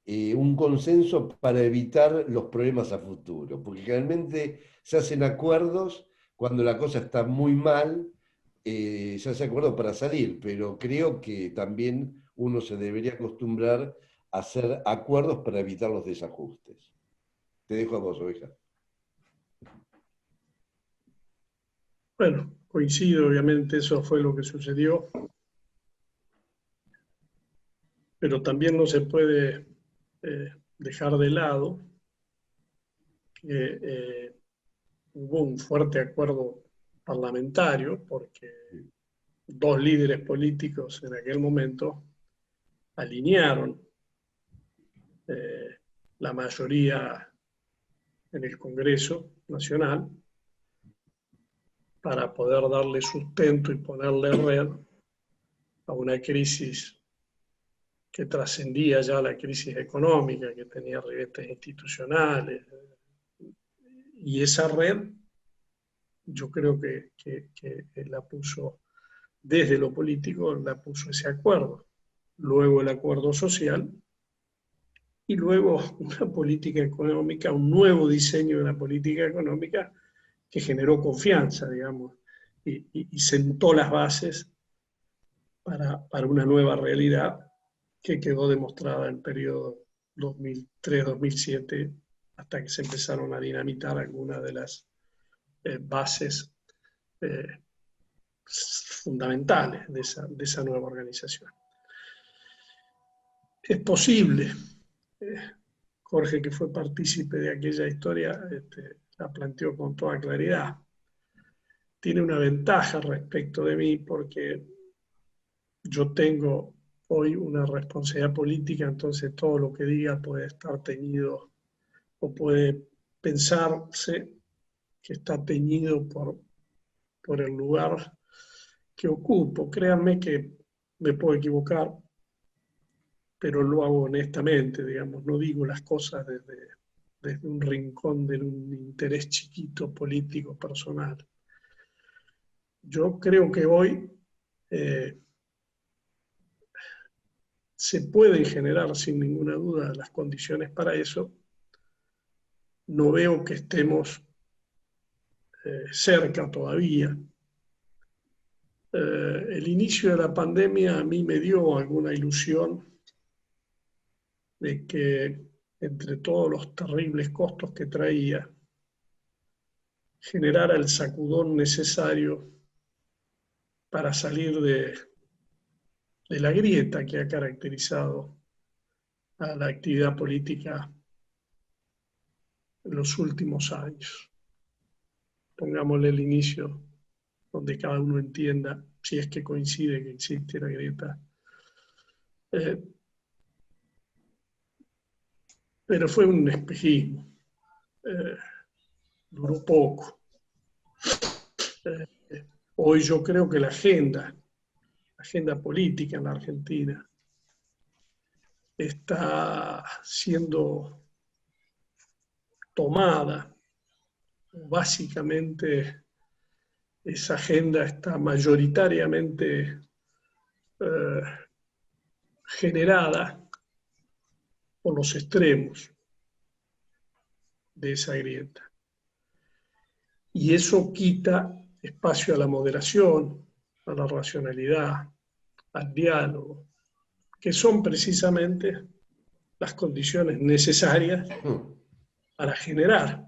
un consenso para evitar los problemas a futuro, porque generalmente se hacen acuerdos cuando la cosa está muy mal, se hace acuerdo para salir, pero creo que también uno se debería acostumbrar a hacer acuerdos para evitar los desajustes. Te dejo a vos, Oveja. Bueno, coincido, obviamente eso fue lo que sucedió, pero también no se puede dejar de lado que hubo un fuerte acuerdo parlamentario, porque dos líderes políticos en aquel momento alinearon eh, la mayoría en el Congreso Nacional para poder darle sustento y ponerle red a una crisis que trascendía ya la crisis económica, que tenía ribetes institucionales. Y esa red, yo creo que la puso, desde lo político, la puso ese acuerdo. Luego el acuerdo social y luego una política económica, un nuevo diseño de la política económica que generó confianza, digamos, y sentó las bases para una nueva realidad que quedó demostrada en el periodo 2003-2007, hasta que se empezaron a dinamitar algunas de las bases fundamentales de esa nueva organización. Es posible, Jorge, que fue partícipe de aquella historia, la planteó con toda claridad. Tiene una ventaja respecto de mí porque yo tengo hoy una responsabilidad política, entonces todo lo que diga puede estar teñido o puede pensarse que está teñido por el lugar que ocupo. Créanme que me puedo equivocar, pero lo hago honestamente, digamos, no digo las cosas desde un rincón de un interés chiquito político personal. Yo creo que hoy se pueden generar sin ninguna duda las condiciones para eso. No veo que estemos cerca todavía. El inicio de la pandemia a mí me dio alguna ilusión de que entre todos los terribles costos que traía, generara el sacudón necesario para salir de la grieta que ha caracterizado a la actividad política en los últimos años. Pongámosle el inicio donde cada uno entienda, si es que coincide que existe la grieta. Pero fue un espejismo. Duró poco. Hoy yo creo que la agenda política en la Argentina está siendo tomada. Básicamente, esa agenda está mayoritariamente generada por los extremos de esa grieta. Y eso quita espacio a la moderación, a la racionalidad, al diálogo, que son precisamente las condiciones necesarias para generar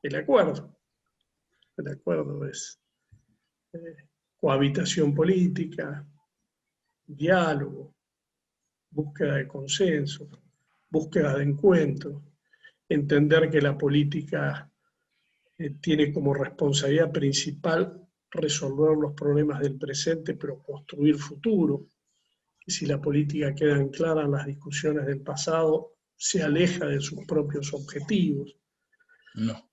el acuerdo. El acuerdo es cohabitación política, diálogo, búsqueda de consenso, búsqueda de encuentro, entender que la política tiene como responsabilidad principal resolver los problemas del presente, pero construir futuro. Y si la política queda anclada en las discusiones del pasado, se aleja de sus propios objetivos. No.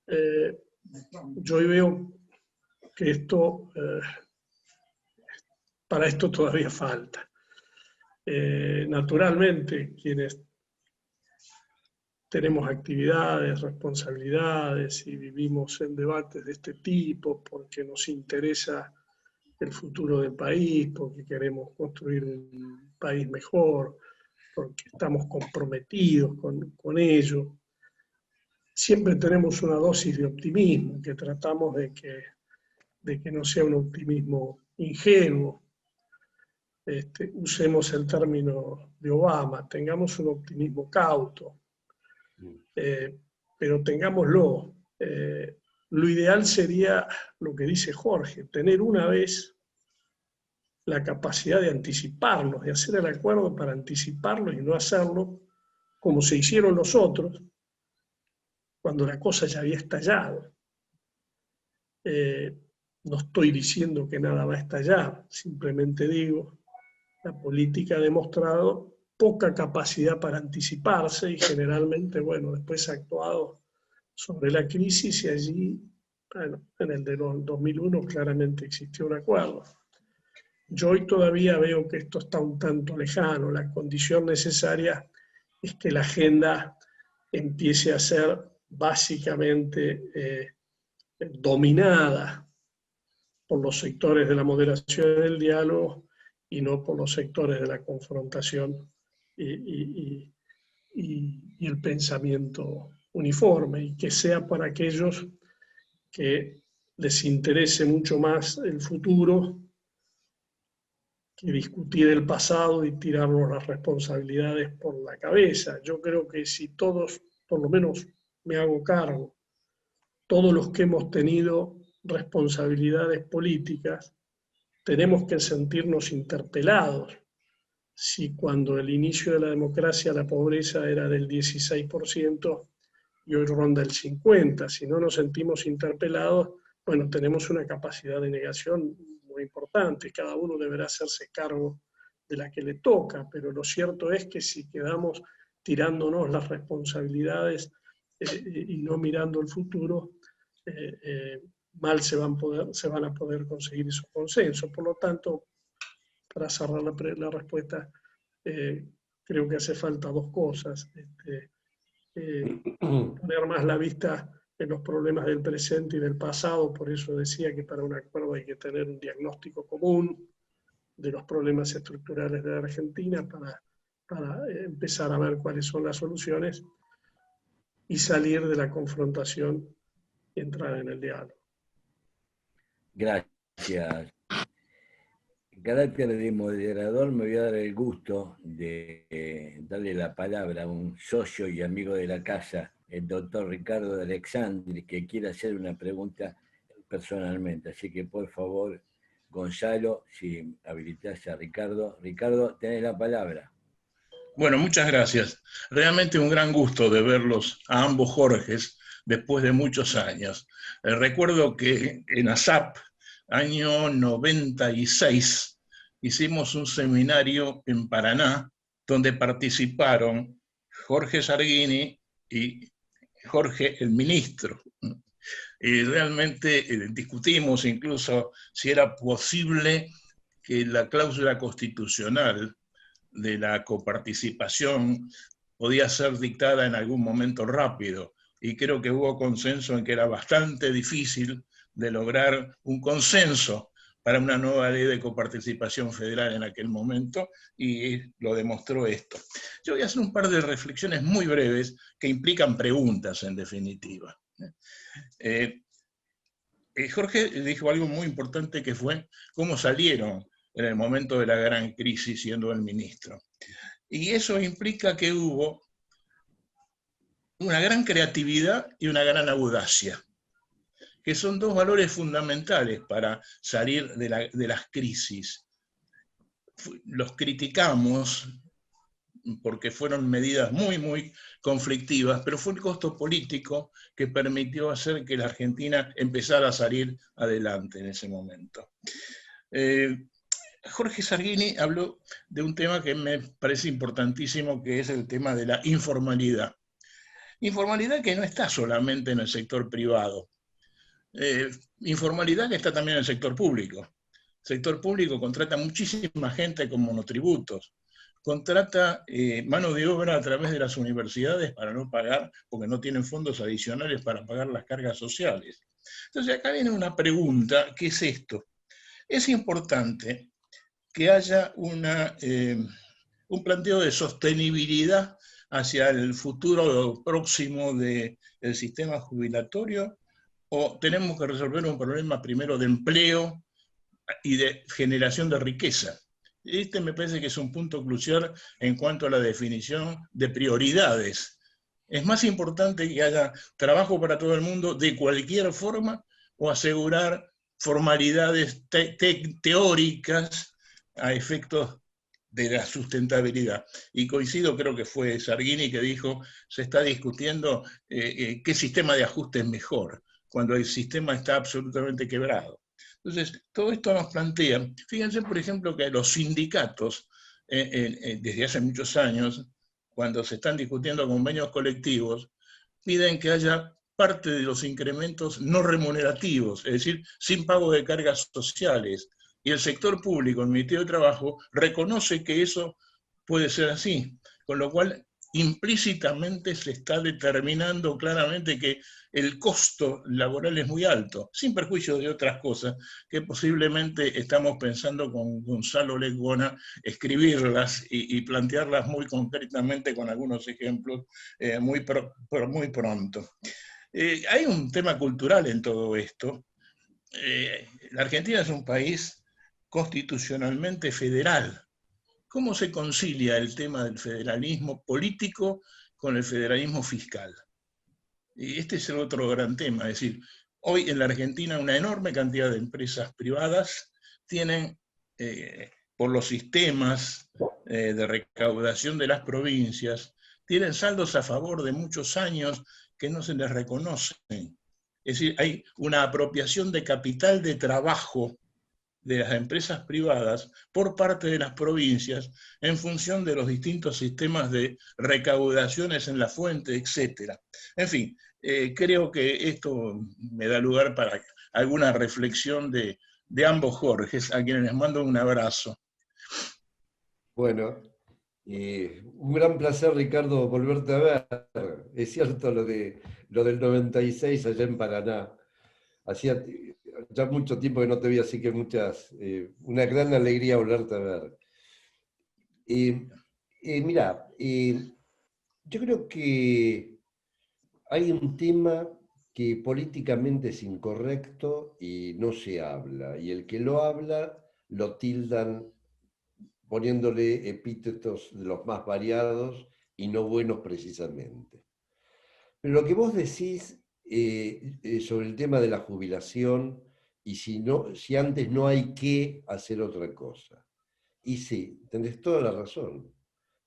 Yo hoy veo que para esto todavía falta. Naturalmente, quienes tenemos actividades, responsabilidades y vivimos en debates de este tipo porque nos interesa el futuro del país, porque queremos construir un país mejor, porque estamos comprometidos con ello. Siempre tenemos una dosis de optimismo, que tratamos de que no sea un optimismo ingenuo. Usemos el término de Obama, tengamos un optimismo cauto, pero tengámoslo. Lo ideal sería lo que dice Jorge, tener una vez la capacidad de anticiparnos, de hacer el acuerdo para anticiparlo y no hacerlo como se hicieron los otros, cuando la cosa ya había estallado. No estoy diciendo que nada va a estallar, simplemente digo, la política ha demostrado poca capacidad para anticiparse y generalmente, bueno, después ha actuado sobre la crisis y allí, bueno, en el de 2001 claramente existió un acuerdo. Yo hoy todavía veo que esto está un tanto lejano. La condición necesaria es que la agenda empiece a ser básicamente dominada por los sectores de la moderación y del diálogo y no por los sectores de la confrontación y el pensamiento uniforme, y que sea para aquellos que les interese mucho más el futuro que discutir el pasado y tirarnos las responsabilidades por la cabeza. Yo creo que si todos, por lo menos me hago cargo, todos los que hemos tenido responsabilidades políticas, tenemos que sentirnos interpelados. Si cuando el inicio de la democracia la pobreza era del 16% y hoy ronda el 50%, si no nos sentimos interpelados, bueno, tenemos una capacidad de negación muy importante. Cada uno deberá hacerse cargo de la que le toca, pero lo cierto es que si quedamos tirándonos las responsabilidades y no mirando el futuro, mal se van a poder conseguir esos consensos. Por lo tanto, para cerrar la respuesta, creo que hace falta dos cosas. Poner más la vista en los problemas del presente y del pasado, por eso decía que para un acuerdo hay que tener un diagnóstico común de los problemas estructurales de la Argentina para empezar a ver cuáles son las soluciones y salir de la confrontación y entrar en el diálogo. Gracias. En carácter de moderador me voy a dar el gusto de darle la palabra a un socio y amigo de la casa, el doctor Ricardo de Alexandri, que quiere hacer una pregunta personalmente. Así que por favor, Gonzalo, si habilitas a Ricardo. Ricardo, tenés la palabra. Bueno, muchas gracias. Realmente un gran gusto de verlos a ambos Jorges después de muchos años. Recuerdo que en ASAP, año 96, hicimos un seminario en Paraná donde participaron Jorge Sarguini y Jorge el ministro. Y realmente discutimos incluso si era posible que la cláusula constitucional de la coparticipación podía ser dictada en algún momento rápido, y creo que hubo consenso en que era bastante difícil de lograr un consenso para una nueva ley de coparticipación federal en aquel momento, y lo demostró esto. Yo voy a hacer un par de reflexiones muy breves que implican preguntas, en definitiva. Jorge dijo algo muy importante, que fue cómo salieron en el momento de la gran crisis siendo el ministro. Y eso implica que hubo una gran creatividad y una gran audacia, que son dos valores fundamentales para salir de las crisis. Los criticamos porque fueron medidas muy, muy conflictivas, pero fue el costo político que permitió hacer que la Argentina empezara a salir adelante en ese momento. Jorge Sarguini habló de un tema que me parece importantísimo, que es el tema de la informalidad. Informalidad que no está solamente en el sector privado. Informalidad que está también en el sector público. El sector público contrata muchísima gente con monotributos, contrata mano de obra a través de las universidades para no pagar, porque no tienen fondos adicionales para pagar las cargas sociales. Entonces acá viene una pregunta, ¿qué es esto? Es importante que haya un planteo de sostenibilidad hacia el futuro próximo del sistema jubilatorio, o tenemos que resolver un problema primero de empleo y de generación de riqueza. Este me parece que es un punto crucial en cuanto a la definición de prioridades. ¿Es más importante que haya trabajo para todo el mundo de cualquier forma o asegurar formalidades teóricas a efectos de la sustentabilidad? Y coincido, creo que fue Sargini que dijo, se está discutiendo qué sistema de ajuste es mejor, cuando el sistema está absolutamente quebrado. Entonces, todo esto nos plantea, fíjense por ejemplo que los sindicatos, desde hace muchos años, cuando se están discutiendo convenios colectivos, piden que haya parte de los incrementos no remunerativos, es decir, sin pago de cargas sociales. Y el sector público, el Ministerio de Trabajo, reconoce que eso puede ser así, con lo cual implícitamente se está determinando claramente que el costo laboral es muy alto, sin perjuicio de otras cosas que posiblemente estamos pensando con Gonzalo Lecuona escribirlas y plantearlas muy concretamente con algunos ejemplos muy pronto. Hay un tema cultural en todo esto. La Argentina es un país constitucionalmente federal. ¿Cómo se concilia el tema del federalismo político con el federalismo fiscal? Y este es el otro gran tema, es decir, hoy en la Argentina una enorme cantidad de empresas privadas tienen, por los sistemas de recaudación de las provincias, tienen saldos a favor de muchos años que no se les reconocen. Es decir, hay una apropiación de capital de trabajo de las empresas privadas por parte de las provincias en función de los distintos sistemas de recaudaciones en la fuente, etc. En fin, creo que esto me da lugar para alguna reflexión de ambos Jorges, a quienes les mando un abrazo. Bueno, un gran placer, Ricardo, volverte a ver. Es cierto lo del 96 allá en Paraná. Hacía ya mucho tiempo que no te vi, así que una gran alegría volverte a ver. Mira, yo creo que hay un tema que políticamente es incorrecto y no se habla, y el que lo habla lo tildan poniéndole epítetos de los más variados y no buenos precisamente. Pero lo que vos decís sobre el tema de la jubilación y si antes no hay que hacer otra cosa. Y sí, tenés toda la razón.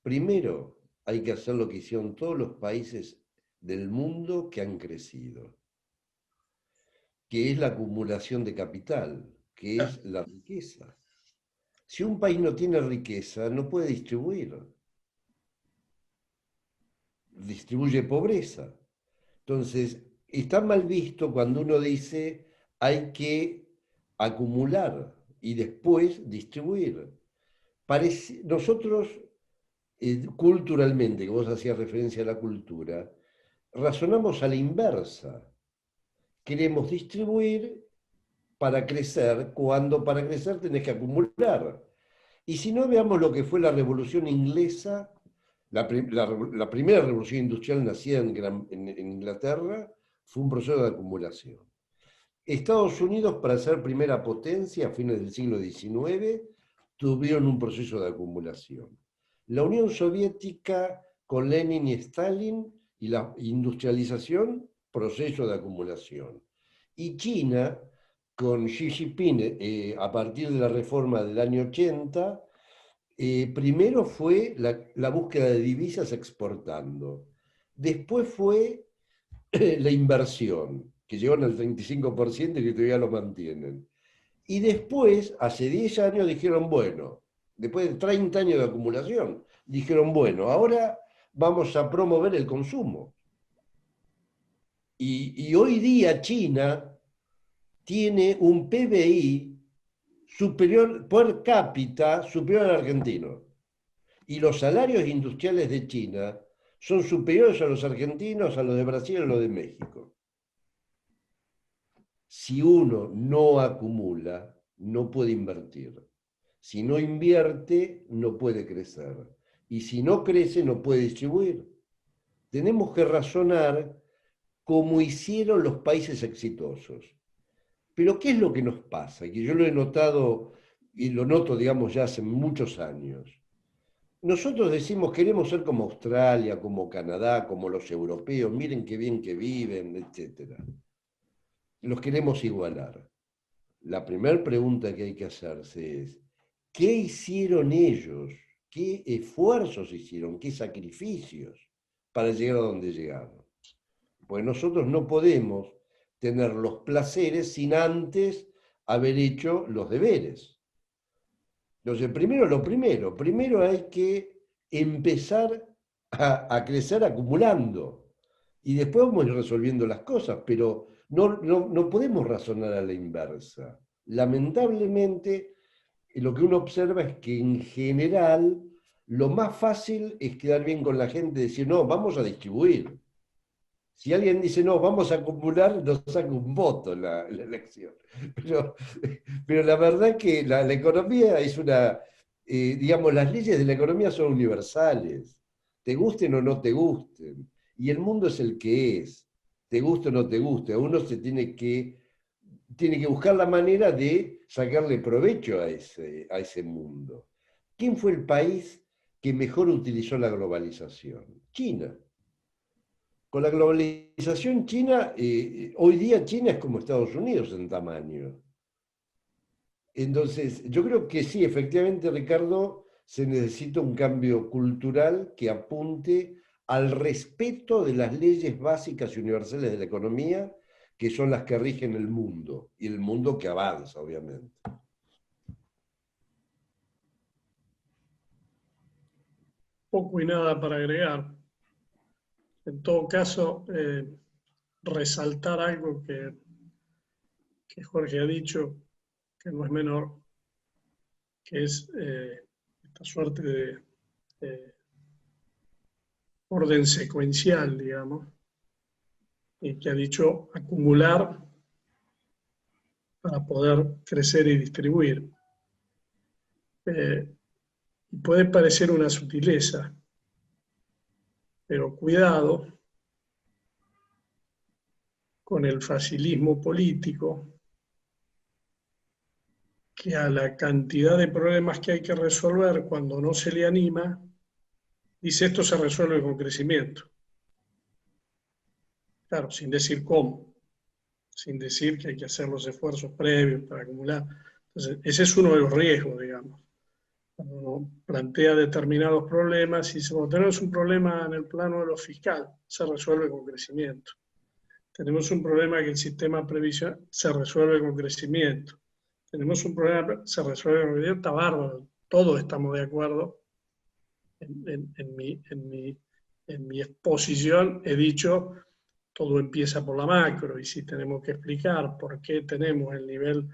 Primero hay que hacer lo que hicieron todos los países del mundo que han crecido, que es la acumulación de capital, que es la riqueza. Si un país no tiene riqueza, no puede distribuir. Distribuye pobreza. Entonces, está mal visto cuando uno dice hay que acumular y después distribuir. Nosotros, culturalmente, que vos hacías referencia a la cultura, razonamos a la inversa. Queremos distribuir para crecer, cuando para crecer tenés que acumular. Y si no, veamos lo que fue la Revolución Inglesa, la primera revolución industrial nacida en Inglaterra, fue un proceso de acumulación. Estados Unidos, para ser primera potencia a fines del siglo XIX, tuvieron un proceso de acumulación. La Unión Soviética, con Lenin y Stalin, y la industrialización, proceso de acumulación. Y China, con Xi Jinping, a partir de la reforma del año 80, primero fue la búsqueda de divisas exportando. Después fue la inversión, que llegaron al 35% y que todavía lo mantienen. Y después, hace 10 años, dijeron, bueno, después de 30 años de acumulación, dijeron, bueno, ahora vamos a promover el consumo. Y hoy día China tiene un PBI superior per cápita superior al argentino. Y los salarios industriales de China son superiores a los argentinos, a los de Brasil, a los de México. Si uno no acumula, no puede invertir. Si no invierte, no puede crecer. Y si no crece, no puede distribuir. Tenemos que razonar como hicieron los países exitosos. Pero ¿qué es lo que nos pasa? Que yo lo he notado, y lo noto, digamos, ya hace muchos años. Nosotros decimos, queremos ser como Australia, como Canadá, como los europeos, miren qué bien que viven, etc. Los queremos igualar. La primera pregunta que hay que hacerse es, ¿qué hicieron ellos? ¿Qué esfuerzos hicieron? ¿Qué sacrificios para llegar a donde llegaron? Pues nosotros no podemos tener los placeres sin antes haber hecho los deberes. Entonces, primero hay que empezar a crecer acumulando y después vamos a ir resolviendo las cosas, pero no podemos razonar a la inversa. Lamentablemente, lo que uno observa es que en general lo más fácil es quedar bien con la gente, decir, no, vamos a distribuir. Si alguien dice, no, vamos a acumular, nos saca un voto la elección. Pero la verdad es que la economía es una, digamos, las leyes de la economía son universales, te gusten o no te gusten. Y el mundo es el que es, te guste o no te guste. A uno se tiene que buscar la manera de sacarle provecho a ese mundo. ¿Quién fue el país que mejor utilizó la globalización? China. Con la globalización China, hoy día China es como Estados Unidos en tamaño. Entonces, yo creo que sí, efectivamente, Ricardo, se necesita un cambio cultural que apunte al respeto de las leyes básicas y universales de la economía, que son las que rigen el mundo, y el mundo que avanza, obviamente. Poco y nada para agregar. En todo caso, resaltar algo que Jorge ha dicho, que no es menor, que es esta suerte de orden secuencial, digamos, y que ha dicho acumular para poder crecer y distribuir. Puede parecer una sutileza, pero cuidado con el facilismo político, que a la cantidad de problemas que hay que resolver cuando no se le anima, dice esto se resuelve con crecimiento. Claro, sin decir cómo, sin decir que hay que hacer los esfuerzos previos para acumular. Entonces, ese es uno de los riesgos, digamos. Cuando uno plantea determinados problemas y dice, bueno, tenemos un problema en el plano de lo fiscal, se resuelve con crecimiento. Tenemos un problema que el sistema previsional se resuelve con crecimiento. Tenemos un problema, se resuelve con crecimiento, está bárbaro. Todos estamos de acuerdo. En mi exposición he dicho, todo empieza por la macro, y si tenemos que explicar por qué tenemos el nivel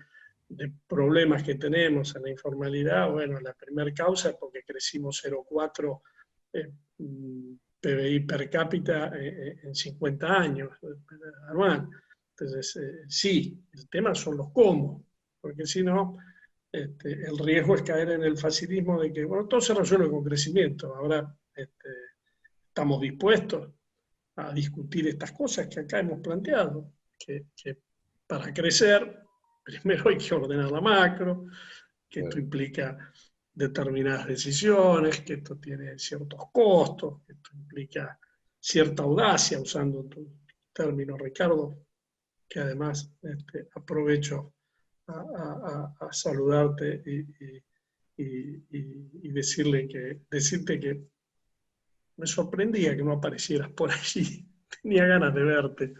de problemas que tenemos en la informalidad, bueno, la primera causa es porque crecimos 0,4 PBI per cápita en 50 años anual. Entonces, sí, el tema son los cómo, porque si no, el riesgo es caer en el facilismo de que, bueno, todo se resuelve con crecimiento. Ahora estamos dispuestos a discutir estas cosas que acá hemos planteado, que para crecer, primero hay que ordenar la macro, que esto implica determinadas decisiones, que esto tiene ciertos costos, que esto implica cierta audacia, usando tu término, Ricardo, que además aprovecho a saludarte y decirte que me sorprendía que no aparecieras por allí, tenía ganas de verte.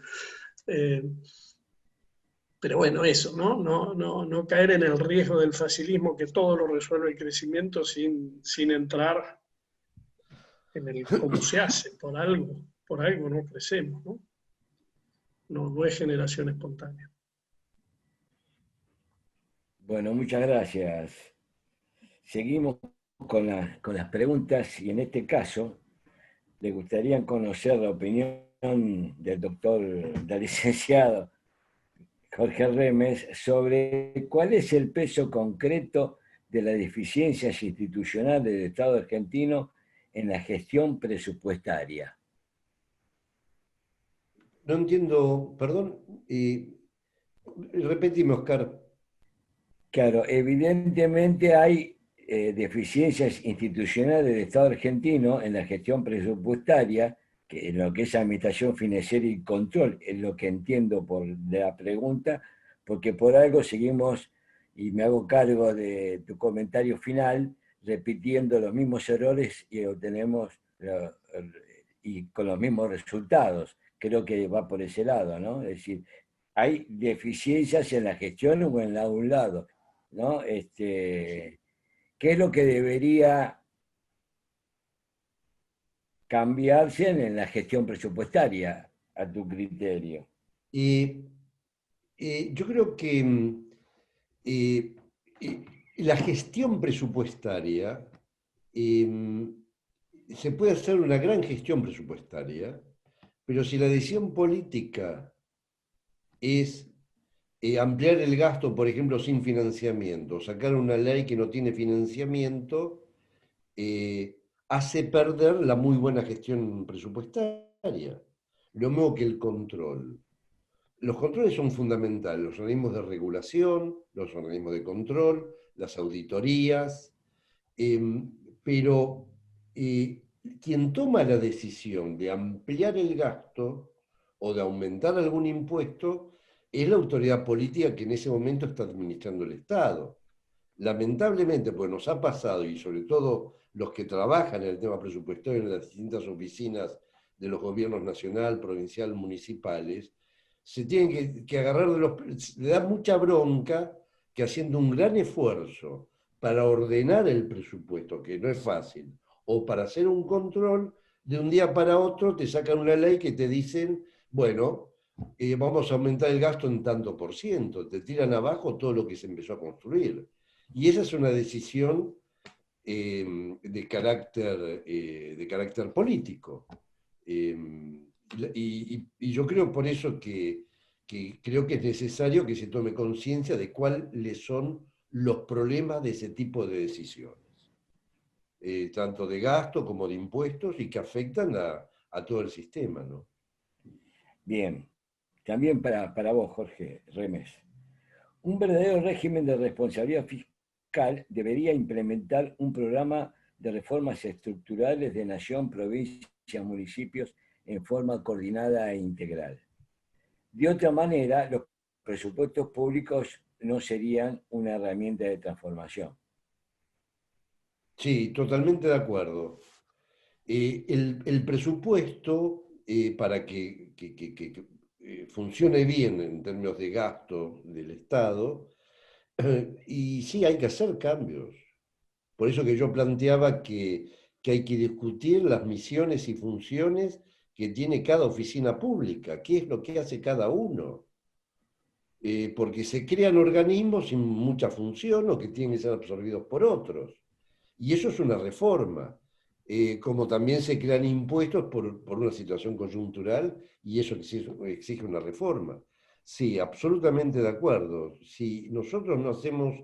Pero bueno, eso, ¿no? No caer en el riesgo del facilismo que todo lo resuelve el crecimiento sin entrar en el cómo se hace, por algo no crecemos, ¿no? no es generación espontánea. Bueno, muchas gracias. Seguimos con las preguntas y en este caso le gustaría conocer la opinión del licenciado Jorge Remes sobre cuál es el peso concreto de las deficiencias institucionales del Estado argentino en la gestión presupuestaria. No entiendo, perdón, repetime, Oscar. Claro, evidentemente hay deficiencias institucionales del Estado argentino en la gestión presupuestaria, que en lo que es administración financiera y control, es lo que entiendo por la pregunta, porque por algo seguimos, y me hago cargo de tu comentario final, repitiendo los mismos errores y obtenemos y con los mismos resultados. Creo que va por ese lado, ¿no? Es decir, hay deficiencias en la gestión o en un lado, ¿no? ¿Qué es lo que debería cambiarse en la gestión presupuestaria, a tu criterio? Eh, yo creo que eh, eh, la gestión presupuestaria, se puede hacer una gran gestión presupuestaria, pero si la decisión política es ampliar el gasto, por ejemplo, sin financiamiento, sacar una ley que no tiene financiamiento, hace perder la muy buena gestión presupuestaria. Lo mismo que el control. Los controles son fundamentales, los organismos de regulación, los organismos de control, las auditorías, pero quien toma la decisión de ampliar el gasto o de aumentar algún impuesto es la autoridad política que en ese momento está administrando el Estado. Lamentablemente, pues nos ha pasado, y sobre todo los que trabajan en el tema presupuestario en las distintas oficinas de los gobiernos nacional, provincial, municipales, se tienen que agarrar de los... Le da mucha bronca que haciendo un gran esfuerzo para ordenar el presupuesto, que no es fácil, o para hacer un control, de un día para otro te sacan una ley que te dicen, bueno, vamos a aumentar el gasto en tanto por ciento, te tiran abajo todo lo que se empezó a construir. Y esa es una decisión de carácter político. Y yo creo por eso que creo que es necesario que se tome conciencia de cuáles son los problemas de ese tipo de decisiones, tanto de gasto como de impuestos, y que afectan a todo el sistema, ¿no? Bien, también para vos, Jorge Remes. Un verdadero régimen de responsabilidad fiscal debería implementar un programa de reformas estructurales de nación, provincias, municipios en forma coordinada e integral. De otra manera, los presupuestos públicos no serían una herramienta de transformación. Sí, totalmente de acuerdo. El presupuesto, para que funcione bien en términos de gasto del Estado, y sí hay que hacer cambios. Por eso que yo planteaba que hay que discutir las misiones y funciones que tiene cada oficina pública, qué es lo que hace cada uno. Porque se crean organismos sin mucha función o que tienen que ser absorbidos por otros. Y eso es una reforma. Como también se crean impuestos por una situación coyuntural, y eso exige una reforma. Sí, absolutamente de acuerdo. Si nosotros no hacemos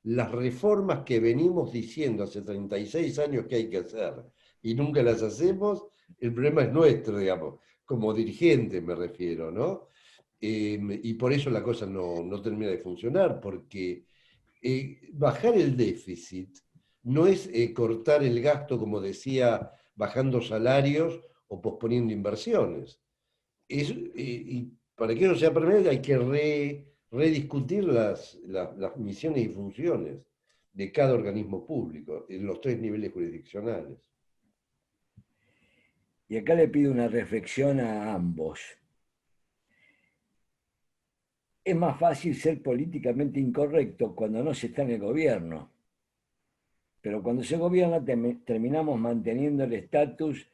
las reformas que venimos diciendo hace 36 años que hay que hacer y nunca las hacemos, el problema es nuestro, digamos, como dirigentes me refiero, ¿no? Y por eso la cosa no termina de funcionar, porque bajar el déficit no es cortar el gasto, como decía, bajando salarios o posponiendo inversiones. Y para que eso sea permanente hay que rediscutir las misiones y funciones de cada organismo público en los 3 niveles jurisdiccionales. Y acá le pido una reflexión a ambos. Es más fácil ser políticamente incorrecto cuando no se está en el gobierno, pero cuando se gobierna terminamos manteniendo el estatus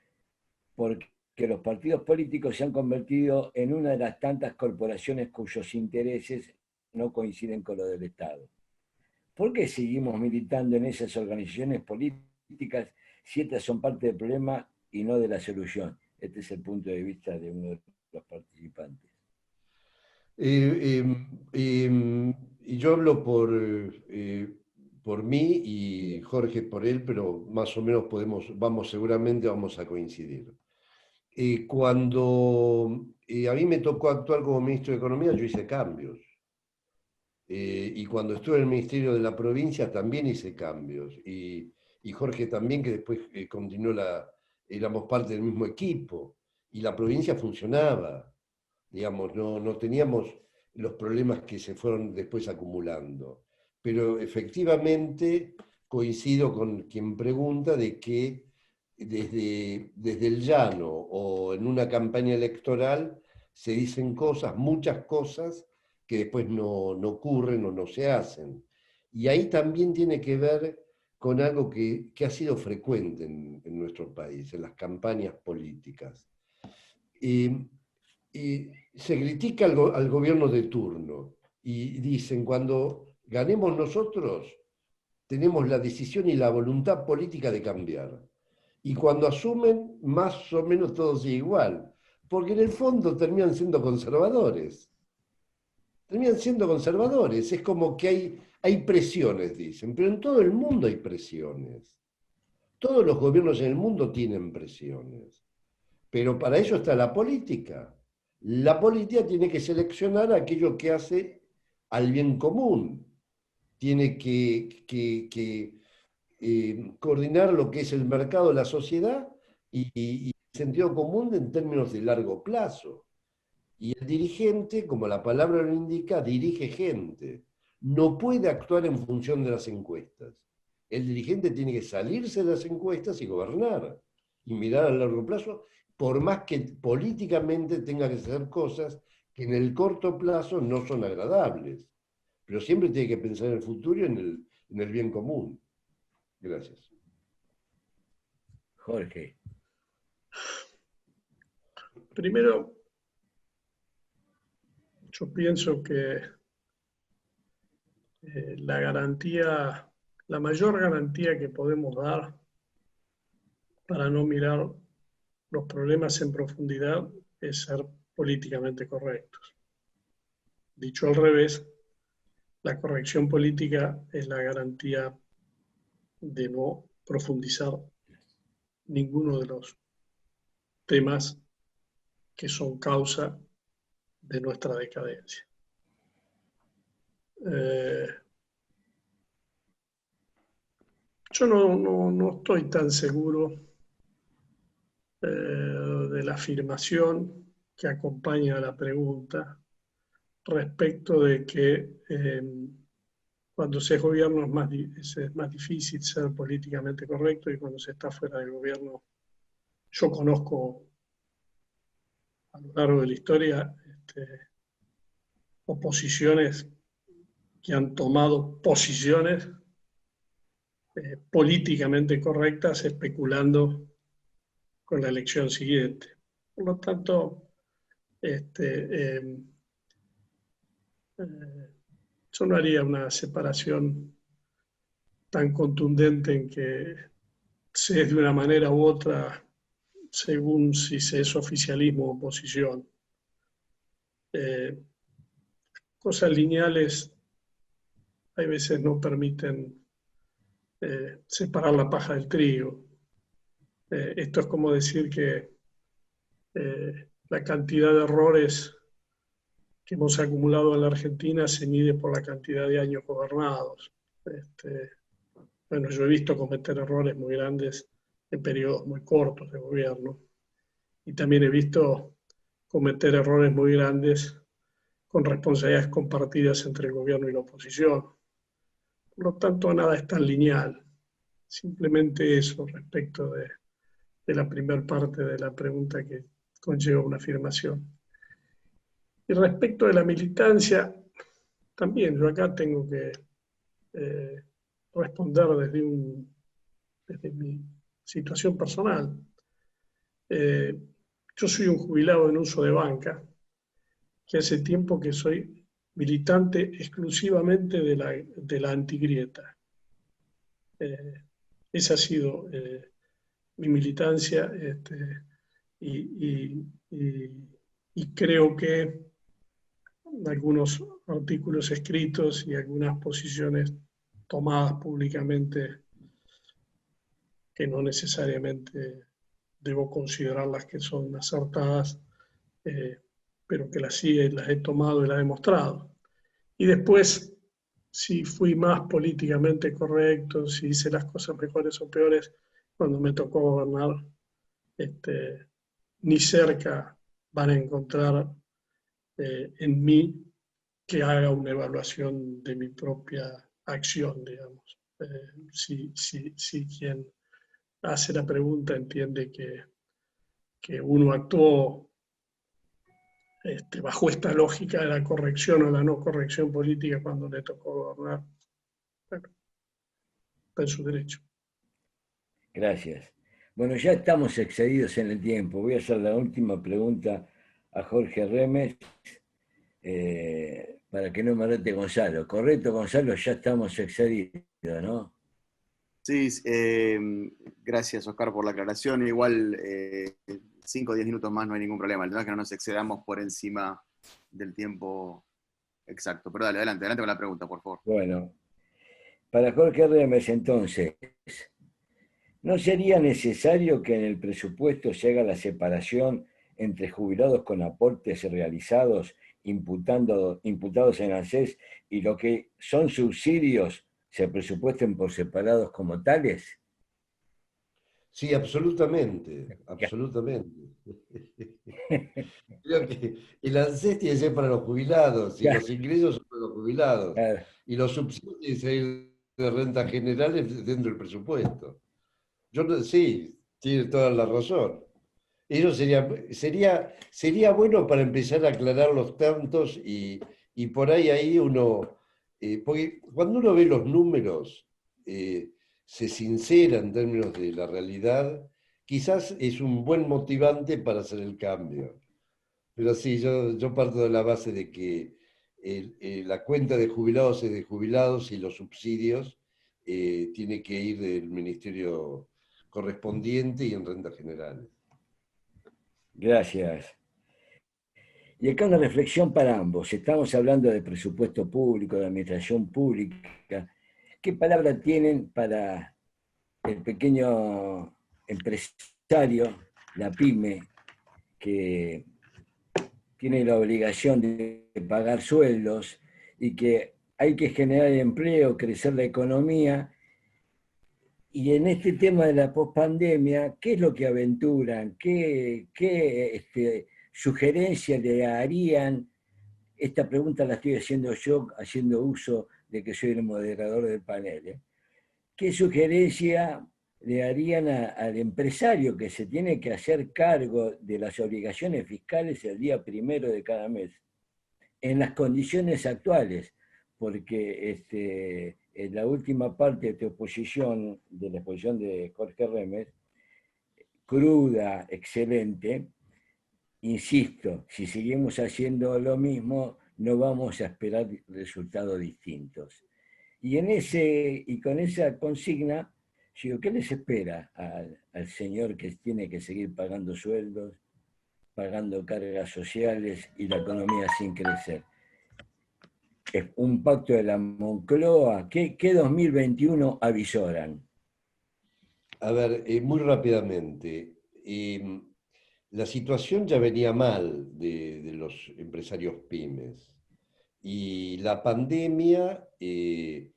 porque que los partidos políticos se han convertido en una de las tantas corporaciones cuyos intereses no coinciden con los del Estado. ¿Por qué seguimos militando en esas organizaciones políticas si estas son parte del problema y no de la solución? Este es el punto de vista de uno de los participantes. Y yo hablo por mí y Jorge por él, pero más o menos seguramente vamos a coincidir. Cuando a mí me tocó actuar como ministro de Economía, yo hice cambios. Y cuando estuve en el Ministerio de la Provincia también hice cambios. Y Jorge también, que después continuó éramos parte del mismo equipo. Y la provincia funcionaba. Digamos, no teníamos los problemas que se fueron después acumulando. Pero efectivamente coincido con quien pregunta de que desde el llano o en una campaña electoral se dicen cosas, muchas cosas, que después no ocurren o no se hacen. Y ahí también tiene que ver con algo que ha sido frecuente en nuestro país, en las campañas políticas. Se critica al gobierno de turno y dicen, cuando ganemos nosotros, tenemos la decisión y la voluntad política de cambiar. Y cuando asumen, más o menos todo sigue igual, porque en el fondo terminan siendo conservadores. Terminan siendo conservadores, es como que hay presiones, dicen, pero en todo el mundo hay presiones. Todos los gobiernos en el mundo tienen presiones, pero para eso está la política. La política tiene que seleccionar aquello que hace al bien común, tiene que coordinar lo que es el mercado, la sociedad y el sentido común en términos de largo plazo. Y el dirigente, como la palabra lo indica, dirige gente. No puede actuar en función de las encuestas. El dirigente tiene que salirse de las encuestas y gobernar. Y mirar a largo plazo, por más que políticamente tenga que hacer cosas que en el corto plazo no son agradables. Pero siempre tiene que pensar en el futuro y en el bien común. Gracias. Jorge. Primero, yo pienso que la mayor garantía que podemos dar para no mirar los problemas en profundidad es ser políticamente correctos. Dicho al revés, la corrección política es la garantía de no profundizar ninguno de los temas que son causa de nuestra decadencia. Yo no estoy tan seguro de la afirmación que acompaña a la pregunta respecto de que cuando se es gobierno es más difícil ser políticamente correcto y cuando se está fuera del gobierno. Yo conozco a lo largo de la historia oposiciones que han tomado posiciones políticamente correctas especulando con la elección siguiente. Por lo tanto, yo no haría una separación tan contundente en que se es de una manera u otra según si se es oficialismo o oposición. Cosas lineales hay veces no permiten separar la paja del trigo. Esto es como decir que la cantidad de errores que hemos acumulado en la Argentina se mide por la cantidad de años gobernados. Bueno, yo he visto cometer errores muy grandes en periodos muy cortos de gobierno y también he visto cometer errores muy grandes con responsabilidades compartidas entre el gobierno y la oposición. Por lo tanto, nada es tan lineal. Simplemente eso respecto de la primera parte de la pregunta que conlleva una afirmación. Y respecto de la militancia, también yo acá tengo que responder desde mi situación personal. Yo soy un jubilado en uso de banca, que hace tiempo que soy militante exclusivamente de la antigrieta. Esa ha sido mi militancia, y creo que algunos artículos escritos y algunas posiciones tomadas públicamente que no necesariamente debo considerarlas que son acertadas, eh, pero que las he tomado y las he mostrado. Y después, si fui más políticamente correcto, si hice las cosas mejores o peores, cuando me tocó gobernar, ni cerca van a encontrar en mí que haga una evaluación de mi propia acción, digamos. Si quien hace la pregunta entiende que uno actuó bajo esta lógica de la corrección o la no corrección política cuando le tocó gobernar, bueno, está en su derecho. Gracias. Bueno, ya estamos excedidos en el tiempo. Voy a hacer la última pregunta a Jorge Remes, para que no me rete Gonzalo. Correcto, Gonzalo, ya estamos excedidos, ¿no? Sí, gracias Oscar por la aclaración. Igual 5 o 10 minutos más no hay ningún problema. El tema es que no nos excedamos por encima del tiempo exacto. Pero dale, adelante con la pregunta, por favor. Bueno, para Jorge Remes, entonces, ¿no sería necesario que en el presupuesto se haga la separación entre jubilados con aportes realizados imputados en ANSES y lo que son subsidios se presupuesten por separados como tales? Sí, absolutamente, absolutamente. Creo que el ANSES tiene que ser para los jubilados, y los ingresos son para los jubilados, Claro. y los subsidios de renta generales dentro del presupuesto. Sí, tiene toda la razón. Eso sería bueno para empezar a aclarar los tantos y por ahí uno, porque cuando uno ve los números, se sincera en términos de la realidad, quizás es un buen motivante para hacer el cambio. Pero sí, yo parto de la base de que la cuenta de jubilados es de jubilados y los subsidios tiene que ir del ministerio correspondiente y en rentas generales. Gracias. Y acá una reflexión para ambos. Estamos hablando de presupuesto público, de administración pública. ¿Qué palabra tienen para el pequeño empresario, la pyme, que tiene la obligación de pagar sueldos y que hay que generar empleo, crecer la economía? Y en este tema de la pospandemia, ¿qué es lo que aventuran? ¿Qué sugerencias le harían? Esta pregunta la estoy haciendo yo, haciendo uso de que soy el moderador del panel, ¿eh? ¿Qué sugerencia le harían al empresario que se tiene que hacer cargo de las obligaciones fiscales el día 1 de cada mes, en las condiciones actuales? Porque en la última parte de tu exposición, de la exposición de Jorge Remes, cruda, excelente, insisto, si seguimos haciendo lo mismo, no vamos a esperar resultados distintos. Y con esa consigna, yo digo, ¿qué les espera al señor que tiene que seguir pagando sueldos, pagando cargas sociales y la economía sin crecer? Es un pacto de la Moncloa. ¿Qué 2021 avisoran? A ver, muy rápidamente. La situación ya venía mal de los empresarios pymes. Y la pandemia, en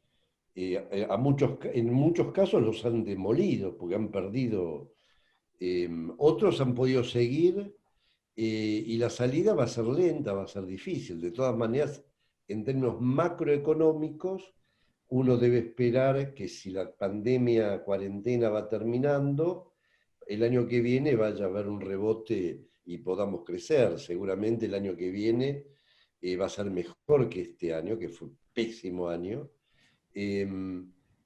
muchos casos los han demolido porque han perdido. Otros han podido seguir, y la salida va a ser lenta, va a ser difícil. De todas maneras, en términos macroeconómicos, uno debe esperar que si la pandemia, cuarentena va terminando, el año que viene vaya a haber un rebote y podamos crecer. Seguramente el año que viene va a ser mejor que este año, que fue un pésimo año.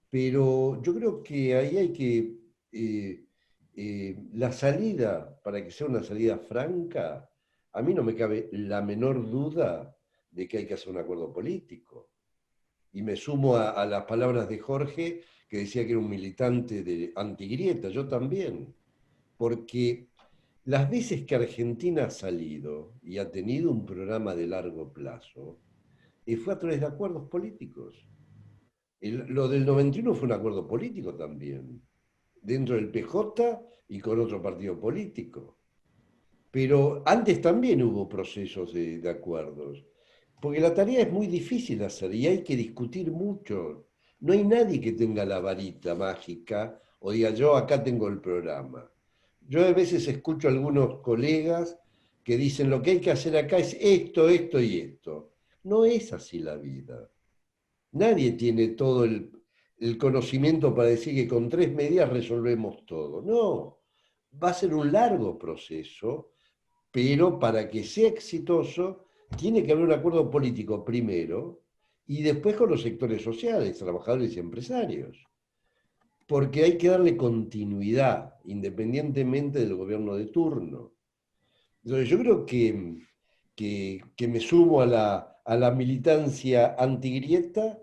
Pero yo creo que ahí hay que la salida, para que sea una salida franca, a mí no me cabe la menor duda de que hay que hacer un acuerdo político. Y me sumo a las palabras de Jorge, que decía que era un militante de antigrieta, yo también, porque las veces que Argentina ha salido y ha tenido un programa de largo plazo, fue a través de acuerdos políticos. Lo del 91 fue un acuerdo político también, dentro del PJ y con otro partido político. Pero antes también hubo procesos de acuerdos, porque la tarea es muy difícil hacer y hay que discutir mucho. No hay nadie que tenga la varita mágica o diga yo acá tengo el programa. Yo a veces escucho a algunos colegas que dicen lo que hay que hacer acá es esto, esto y esto. No es así la vida. Nadie tiene todo el conocimiento para decir que con 3 medidas resolvemos todo. No, va a ser un largo proceso, pero para que sea exitoso tiene que haber un acuerdo político primero y después con los sectores sociales, trabajadores y empresarios. Porque hay que darle continuidad, independientemente del gobierno de turno. Entonces yo creo que me sumo a la militancia antigrieta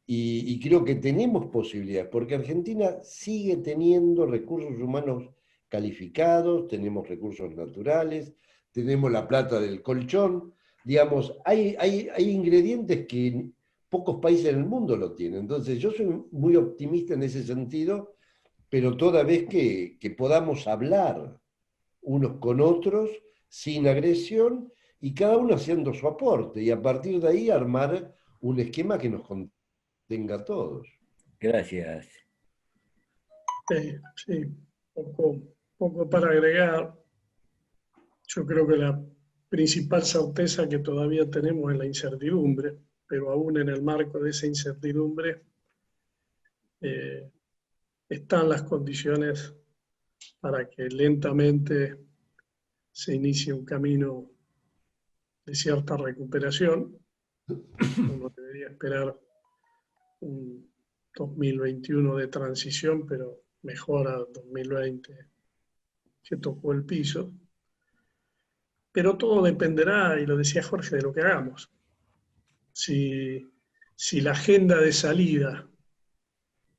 y creo que tenemos posibilidades, porque Argentina sigue teniendo recursos humanos calificados, tenemos recursos naturales, tenemos la plata del colchón, digamos, hay ingredientes que pocos países en el mundo lo tienen. Entonces yo soy muy optimista en ese sentido, pero toda vez que podamos hablar unos con otros, sin agresión, y cada uno haciendo su aporte, y a partir de ahí armar un esquema que nos contenga a todos. Gracias. Sí, poco para agregar. Yo creo que la principal certeza que todavía tenemos es la incertidumbre, pero aún en el marco de esa incertidumbre están las condiciones para que lentamente se inicie un camino de cierta recuperación. Uno debería esperar un 2021 de transición, pero mejor a 2020 que tocó el piso. Pero todo dependerá, y lo decía Jorge, de lo que hagamos. Si la agenda de salida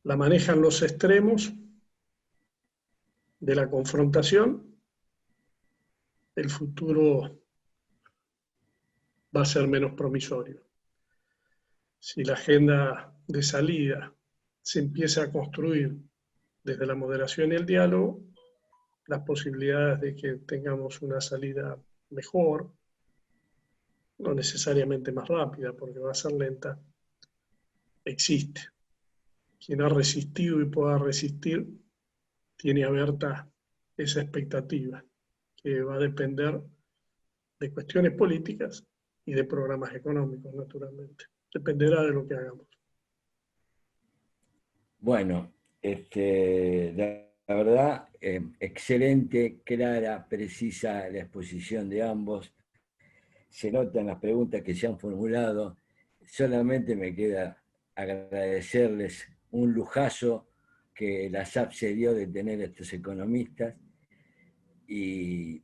la manejan los extremos de la confrontación, el futuro va a ser menos promisorio. Si la agenda de salida se empieza a construir desde la moderación y el diálogo, las posibilidades de que tengamos una salida mejor, no necesariamente más rápida, porque va a ser lenta, existe. Quien ha resistido y pueda resistir, tiene abierta esa expectativa, que va a depender de cuestiones políticas y de programas económicos, naturalmente. Dependerá de lo que hagamos. Bueno, la verdad, excelente, clara, precisa la exposición de ambos. Se notan las preguntas que se han formulado. Solamente me queda agradecerles un lujazo que la SAP se dio de tener a estos economistas y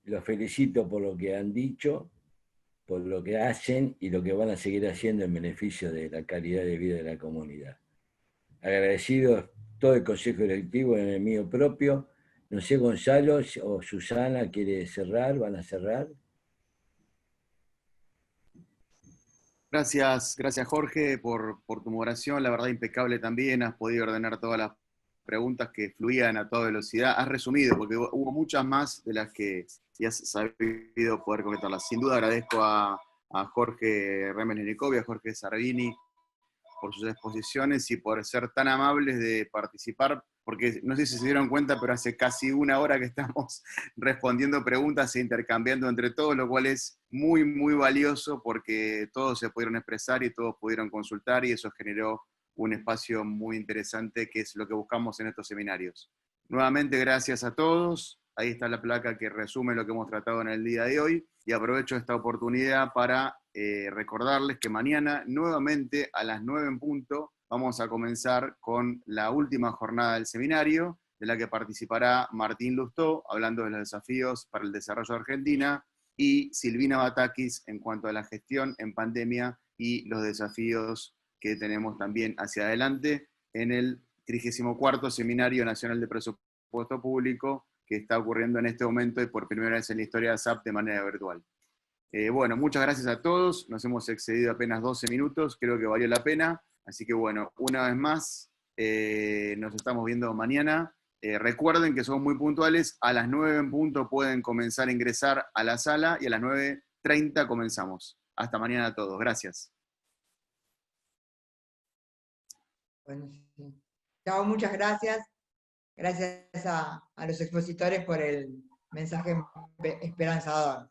los felicito por lo que han dicho, por lo que hacen y lo que van a seguir haciendo en beneficio de la calidad de vida de la comunidad. Agradecido todo el Consejo Directivo en el mío propio. No sé, Gonzalo o Susana quiere cerrar, ¿van a cerrar? Gracias Jorge por tu moderación, la verdad impecable también, has podido ordenar todas las preguntas que fluían a toda velocidad, has resumido, porque hubo muchas más de las que ya has sabido poder concretarlas. Sin duda agradezco a Jorge Remes-Lenicovi, a Jorge Sardini, por sus exposiciones y por ser tan amables de participar, porque no sé si se dieron cuenta, pero hace casi una hora que estamos respondiendo preguntas e intercambiando entre todos, lo cual es muy, muy valioso porque todos se pudieron expresar y todos pudieron consultar y eso generó un espacio muy interesante que es lo que buscamos en estos seminarios. Nuevamente, gracias a todos. Ahí está la placa que resume lo que hemos tratado en el día de hoy y aprovecho esta oportunidad para recordarles que mañana nuevamente a las 9 en punto vamos a comenzar con la última jornada del seminario de la que participará Martín Lustó, hablando de los desafíos para el desarrollo de Argentina, y Silvina Batakis en cuanto a la gestión en pandemia y los desafíos que tenemos también hacia adelante en el 34º Seminario Nacional de Presupuesto Público, que está ocurriendo en este momento y por primera vez en la historia de ASAP de manera virtual. Bueno, muchas gracias a todos, nos hemos excedido apenas 12 minutos, creo que valió la pena, así que bueno, una vez más, nos estamos viendo mañana. Recuerden que somos muy puntuales, a las 9 en punto pueden comenzar a ingresar a la sala y a las 9:30 comenzamos. Hasta mañana a todos, gracias. Bueno, sí. Chao, muchas gracias. Gracias a los expositores por el mensaje esperanzador.